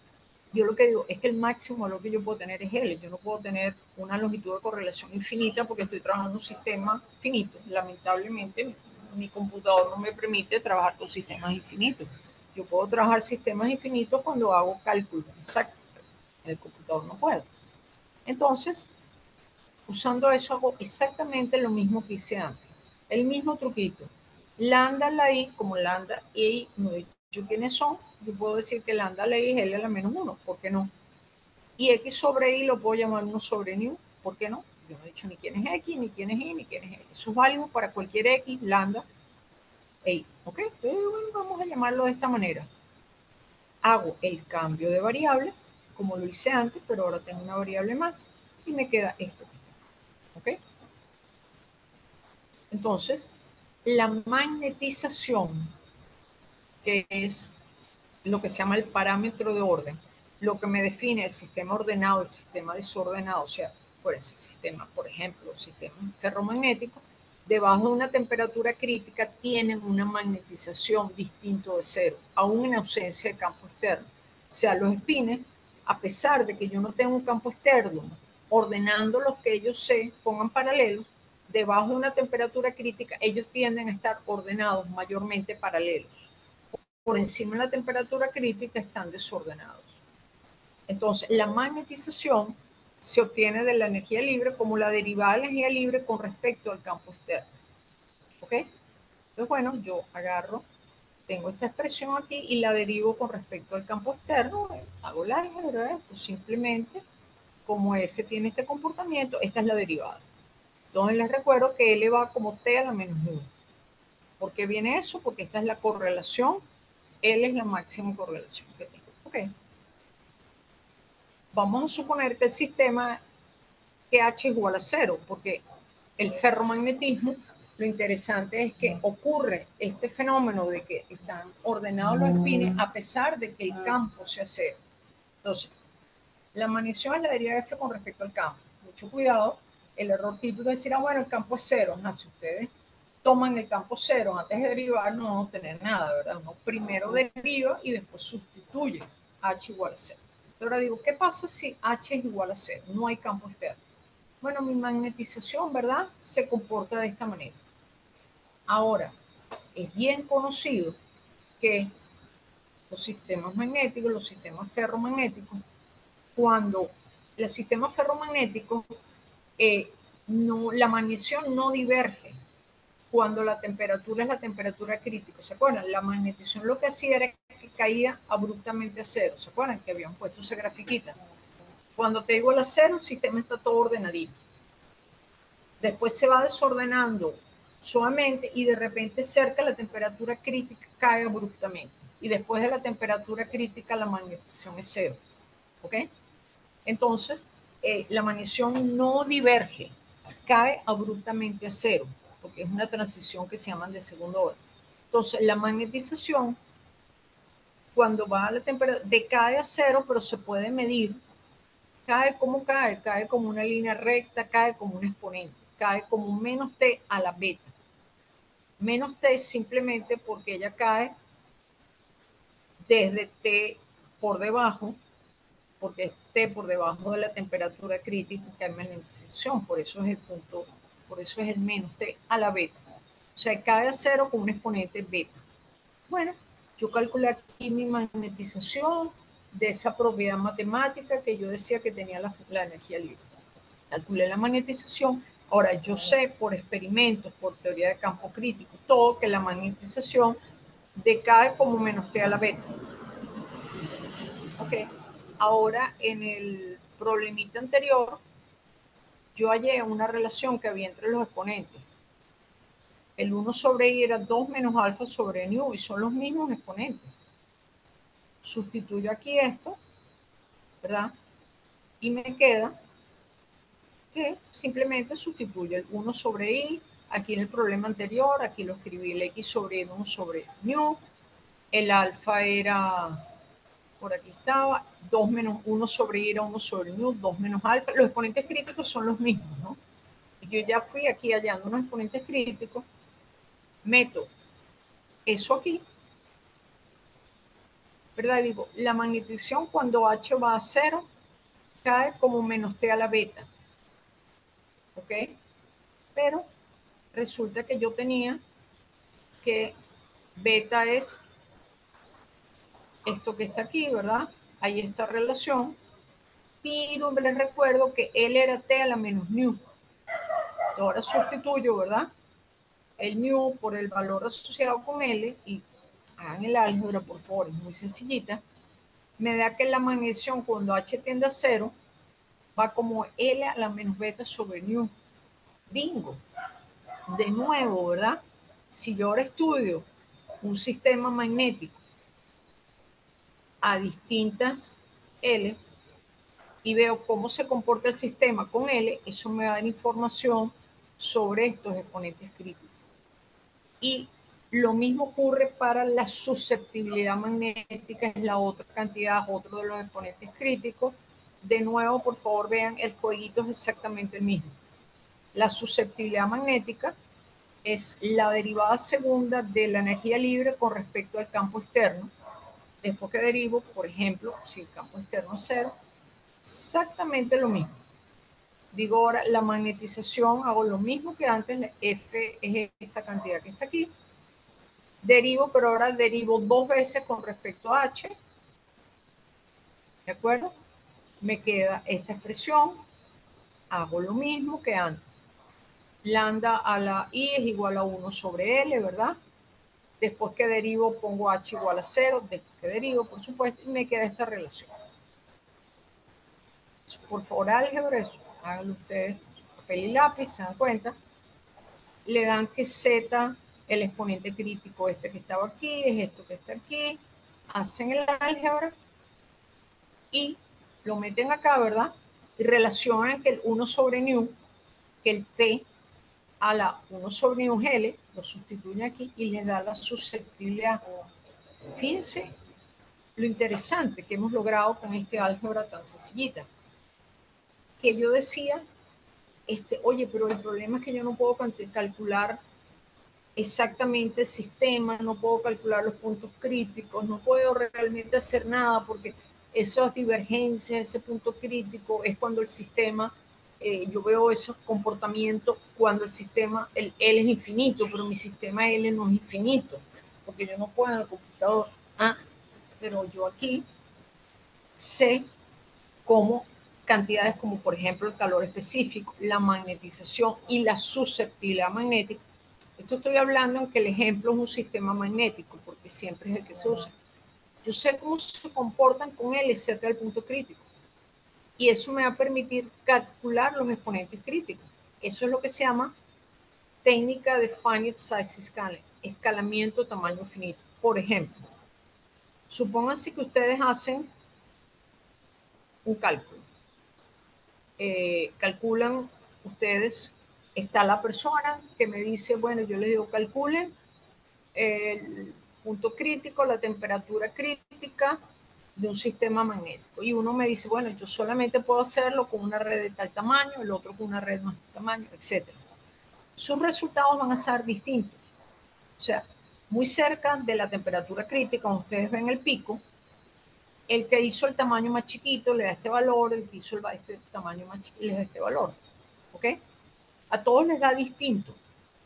yo lo que digo es que el máximo lo que yo puedo tener es L. Yo no puedo tener una longitud de correlación infinita porque estoy trabajando en un sistema finito. Lamentablemente, mi computador no me permite trabajar con sistemas infinitos. Yo puedo trabajar sistemas infinitos cuando hago cálculos exactos. El computador no puede. Entonces, usando eso hago exactamente lo mismo que hice antes. El mismo truquito. Lambda la I, como lambda y no he dicho quiénes son, yo puedo decir que lambda la I es L a la menos 1, ¿por qué no? Y X sobre Y lo puedo llamar 1 sobre nu, ¿por qué no? Yo no he dicho ni quién es X, ni quién es Y, ni quién es X. Eso es válido para cualquier X, lambda e Y, ¿ok? Entonces, bueno, vamos a llamarlo de esta manera. hago el cambio de variables, como lo hice antes, pero ahora tengo una variable más, y me queda esto que está. ¿Ok? Entonces, la magnetización, que es lo que se llama el parámetro de orden, lo que me define el sistema ordenado, el sistema desordenado, o sea, por ese sistema, por ejemplo, sistema ferromagnético, debajo de una temperatura crítica tienen una magnetización distinto de cero, aún en ausencia de campo externo. O sea, los espines, a pesar de que yo no tengo un campo externo, ordenando los que ellos se pongan paralelos, debajo de una temperatura crítica, ellos tienden a estar ordenados mayormente paralelos. Por encima de la temperatura crítica están desordenados. Entonces, la magnetización se obtiene de la energía libre como la derivada de la energía libre con respecto al campo externo. ¿Ok? Entonces, bueno, yo agarro, tengo esta expresión aquí y la derivo con respecto al campo externo, hago la álgebra, pues simplemente, como F tiene este comportamiento, esta es la derivada. Entonces les recuerdo que L va como T a la menos 1. ¿Por qué viene eso? Porque esta es la correlación, L es la máxima correlación que tengo. Ok. Vamos a suponer que el sistema, que H es igual a 0, porque el ferromagnetismo, lo interesante es que ocurre este fenómeno de que están ordenados los espines a pesar de que el campo sea 0. Entonces, la magnesia es la deriva de F con respecto al campo. Mucho cuidado, el error típico es decir, bueno, el campo es 0. Si ustedes toman el campo 0 antes de derivar, no vamos a tener nada, ¿verdad? Uno primero deriva y después sustituye H igual a 0. Ahora digo, ¿qué pasa si H es igual a 0? No hay campo externo. Bueno, mi magnetización, ¿verdad? Se comporta de esta manera. Ahora, es bien conocido que los sistemas magnéticos, los sistemas ferromagnéticos, cuando el sistema ferromagnético, la magnesia no diverge cuando la temperatura es la temperatura crítica. ¿Se acuerdan? La magnetización lo que hacía era que caía abruptamente a 0. ¿Se acuerdan? Que habían puesto esa grafiquita. Cuando te digo a 0, el sistema está todo ordenadito. Después se va desordenando suavemente y de repente cerca la temperatura crítica cae abruptamente. Y después de la temperatura crítica la magnetización es 0. ¿Ok? Entonces, la magnetización no diverge, cae abruptamente a 0, porque es una transición que se llama de segundo orden. Entonces, la magnetización, cuando va a la temperatura, decae a 0, pero se puede medir. ¿Cae como cae? Cae como una línea recta, cae como un exponente, cae como un menos t a la beta. Menos t simplemente porque ella cae desde t por debajo, porque esté por debajo de la temperatura crítica de magnetización, por eso es el punto, por eso es el menos t a la beta. O sea, cae a 0 con un exponente beta. Bueno, yo calculé aquí mi magnetización de esa propiedad matemática que yo decía que tenía la energía libre. Calculé la magnetización. Ahora, yo sé por experimentos, por teoría de campo crítico, todo que la magnetización decae como menos t a la beta. Ok. Ahora, en el problemita anterior, yo hallé una relación que había entre los exponentes. El 1 sobre i era 2 menos alfa sobre nu y son los mismos exponentes. Sustituyo aquí esto, ¿verdad? Y me queda que simplemente sustituyo el 1 sobre i, aquí en el problema anterior, aquí lo escribí el x sobre 1 sobre nu, el alfa era, por aquí estaba, 2 menos 1 sobre i era 1 sobre nu, 2 menos alfa, los exponentes críticos son los mismos, ¿no? Yo ya fui aquí hallando unos exponentes críticos, meto eso aquí, ¿verdad? Digo, la magnetización cuando H va a 0 cae como menos T a la beta, ¿ok? Pero resulta que yo tenía que beta es esto que está aquí, ¿verdad? Hay esta relación, pero les recuerdo que L era T a la menos nu. Ahora sustituyo, ¿verdad? El mu por el valor asociado con L y hagan el álgebra, por favor, es muy sencillita. Me da que la magnetización cuando H tiende a 0 va como L a la menos beta sobre nu. Bingo. De nuevo, ¿verdad? Si yo ahora estudio un sistema magnético a distintas L's y veo cómo se comporta el sistema con L, eso me va a dar información sobre estos exponentes críticos. Y lo mismo ocurre para la susceptibilidad magnética, es la otra cantidad, otro de los exponentes críticos. De nuevo, por favor, vean, el jueguito es exactamente el mismo. La susceptibilidad magnética es la derivada segunda de la energía libre con respecto al campo externo. Después que derivo, por ejemplo, si el campo externo es cero, exactamente lo mismo. Digo ahora, la magnetización, hago lo mismo que antes, la F es esta cantidad que está aquí. Derivo, pero ahora derivo 2 veces con respecto a H. ¿De acuerdo? Me queda esta expresión. Hago lo mismo que antes. Lambda a la I es igual a 1 sobre L, ¿verdad? Después que derivo pongo H igual a 0. Después que derivo, por supuesto, y me queda esta relación. Por favor, álgebra, eso, háganlo ustedes, papel y lápiz, se dan cuenta. Le dan que Z, el exponente crítico este que estaba aquí, es esto que está aquí. Hacen el álgebra y lo meten acá, ¿verdad? Y relacionan que el 1 sobre nu, que el T a la 1 sobre nu L, lo sustituyen aquí y les da la susceptibilidad. Fíjense lo interesante que hemos logrado con este álgebra tan sencillita. Que yo decía, oye, pero el problema es que yo no puedo calcular exactamente el sistema, no puedo calcular los puntos críticos, no puedo realmente hacer nada porque esas divergencias, ese punto crítico es cuando el sistema, yo veo esos comportamientos cuando el sistema, el L es infinito, pero mi sistema L no es infinito, porque yo no puedo en el computador. Pero yo aquí sé cómo cantidades como por ejemplo el calor específico, la magnetización y la susceptibilidad magnética. Esto estoy hablando en que el ejemplo es un sistema magnético, porque siempre es el que se usa. Yo sé cómo se comportan con él cerca del punto crítico. Y eso me va a permitir calcular los exponentes críticos. Eso es lo que se llama técnica de finite size scaling, escalamiento tamaño finito. Por ejemplo, supónganse que ustedes hacen un cálculo. Calculan ustedes, está la persona que me dice, bueno, yo les digo, calculen el punto crítico, la temperatura crítica de un sistema magnético. Y uno me dice, bueno, yo solamente puedo hacerlo con una red de tal tamaño, el otro con una red de más tamaño, etc. Sus resultados van a ser distintos. O sea, muy cerca de la temperatura crítica, cuando ustedes ven el pico, el que hizo el tamaño más chiquito le da este valor, el que hizo este tamaño más chiquito le da este valor. ¿Ok? A todos les da distinto.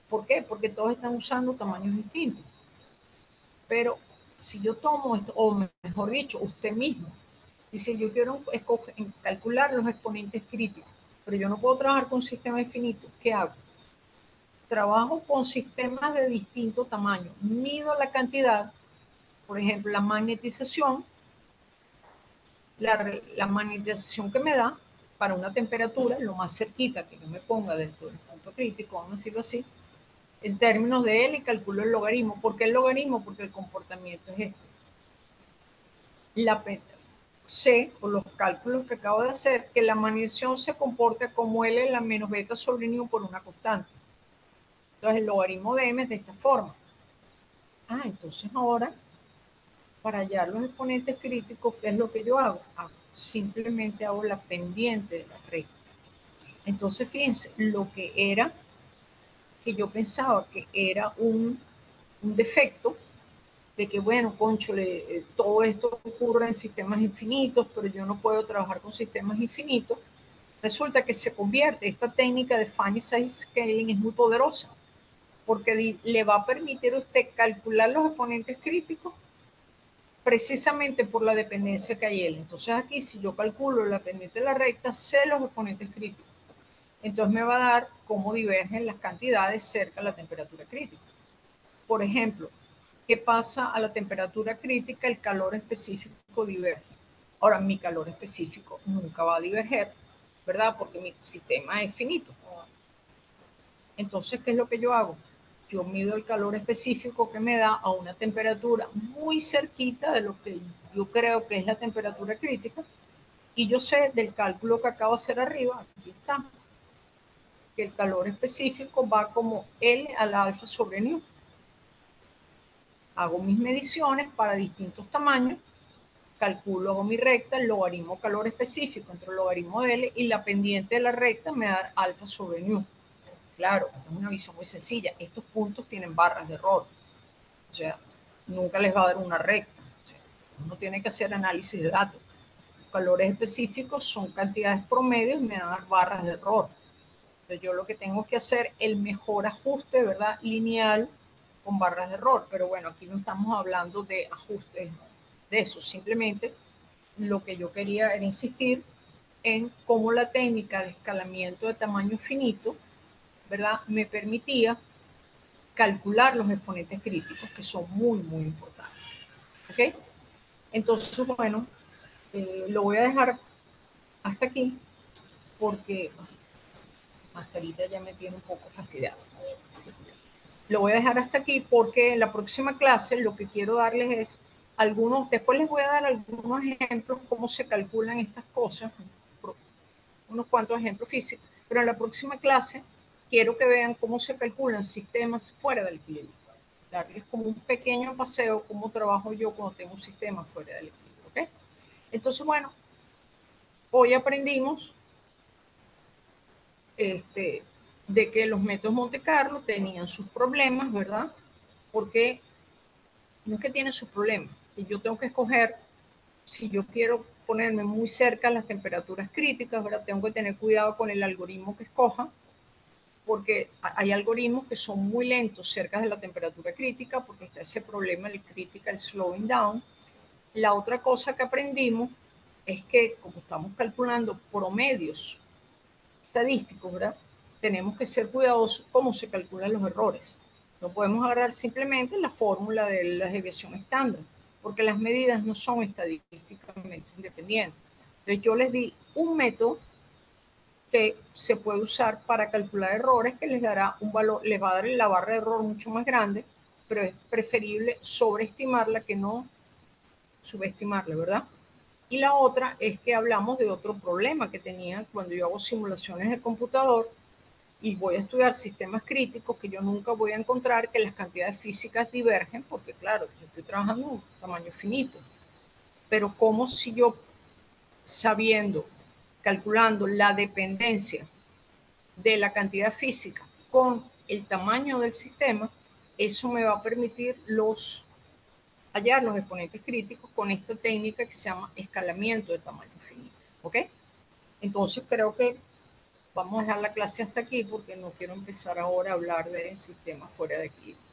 ¿Por qué? Porque todos están usando tamaños distintos. Pero si yo tomo esto, o mejor dicho, usted mismo, dice, yo quiero calcular los exponentes críticos, pero yo no puedo trabajar con un sistema infinito. ¿Qué hago? Trabajo con sistemas de distinto tamaño. Mido la cantidad, por ejemplo, la magnetización, la magnetización que me da para una temperatura, lo más cerquita que yo me ponga dentro del punto crítico, vamos a decirlo así, en términos de él y calculo el logaritmo. ¿Por qué el logaritmo? Porque el comportamiento es este. Sé, por los cálculos que acabo de hacer, que la magnetización se comporta como L en la menos beta sobre nu por una constante. Entonces el logaritmo de m es de esta forma. Entonces ahora, para hallar los exponentes críticos, ¿qué es lo que yo hago? Simplemente hago la pendiente de la recta. Entonces fíjense, lo que era, que yo pensaba que era un defecto, de que, bueno, conchole, todo esto ocurre en sistemas infinitos, pero yo no puedo trabajar con sistemas infinitos. Resulta que se convierte, esta técnica de finite size scaling es muy poderosa, porque le va a permitir a usted calcular los exponentes críticos precisamente por la dependencia que hay él. Entonces aquí, si yo calculo la pendiente de la recta, sé los exponentes críticos. Entonces me va a dar cómo divergen las cantidades cerca de la temperatura crítica. Por ejemplo, ¿qué pasa a la temperatura crítica? El calor específico diverge. Ahora, mi calor específico nunca va a diverger, ¿verdad? Porque mi sistema es finito. Entonces, ¿qué es lo que yo hago? yo mido el calor específico que me da a una temperatura muy cerquita de lo que yo creo que es la temperatura crítica, y yo sé del cálculo que acabo de hacer arriba, aquí está, que el calor específico va como L a la alfa sobre nu. Hago mis mediciones para distintos tamaños, calculo, hago mi recta, el logaritmo calor específico entre el logaritmo de L y la pendiente de la recta me da alfa sobre nu. Claro, esta es una visión muy sencilla. Estos puntos tienen barras de error. O sea, nunca les va a dar una recta. O sea, uno tiene que hacer análisis de datos. Los calores específicos son cantidades promedios y me dan barras de error. Entonces yo lo que tengo que hacer el mejor ajuste, ¿verdad? Lineal con barras de error. Pero bueno, aquí no estamos hablando de ajustes de eso. Simplemente lo que yo quería era insistir en cómo la técnica de escalamiento de tamaño finito, ¿verdad? Me permitía calcular los exponentes críticos, que son muy, muy importantes. ¿Ok? Entonces, bueno, lo voy a dejar hasta aquí porque mascarita ya me tiene un poco fastidiado. Lo voy a dejar hasta aquí porque en la próxima clase lo que quiero darles es algunos, después les voy a dar algunos ejemplos cómo se calculan estas cosas, unos cuantos ejemplos físicos, pero en la próxima clase quiero que vean cómo se calculan sistemas fuera del equilibrio. Darles como un pequeño paseo, cómo trabajo yo cuando tengo un sistema fuera del equilibrio. ¿Okay? Entonces, bueno, hoy aprendimos de que los métodos Monte Carlo tenían sus problemas, ¿verdad? Porque no es que tienen sus problemas, y yo tengo que escoger si yo quiero ponerme muy cerca a las temperaturas críticas, ¿verdad? Tengo que tener cuidado con el algoritmo que escoja, porque hay algoritmos que son muy lentos cerca de la temperatura crítica, porque está ese problema, el critical slowing down. La otra cosa que aprendimos es que como estamos calculando promedios estadísticos, ¿verdad? Tenemos que ser cuidadosos cómo se calculan los errores. No podemos agarrar simplemente la fórmula de la desviación estándar, porque las medidas no son estadísticamente independientes. Entonces yo les di un método que se puede usar para calcular errores que les dará un valor, les va a dar la barra de error mucho más grande, pero es preferible sobreestimarla que no subestimarla, ¿verdad? Y la otra es que hablamos de otro problema que tenía cuando yo hago simulaciones de computador y voy a estudiar sistemas críticos, que yo nunca voy a encontrar que las cantidades físicas divergen, porque claro, yo estoy trabajando en un tamaño finito. Pero como si yo, sabiendo, calculando la dependencia de la cantidad física con el tamaño del sistema, eso me va a permitir hallar los exponentes críticos con esta técnica que se llama escalamiento de tamaño finito. ¿Ok? Entonces creo que vamos a dejar la clase hasta aquí porque no quiero empezar ahora a hablar de sistemas fuera de equilibrio.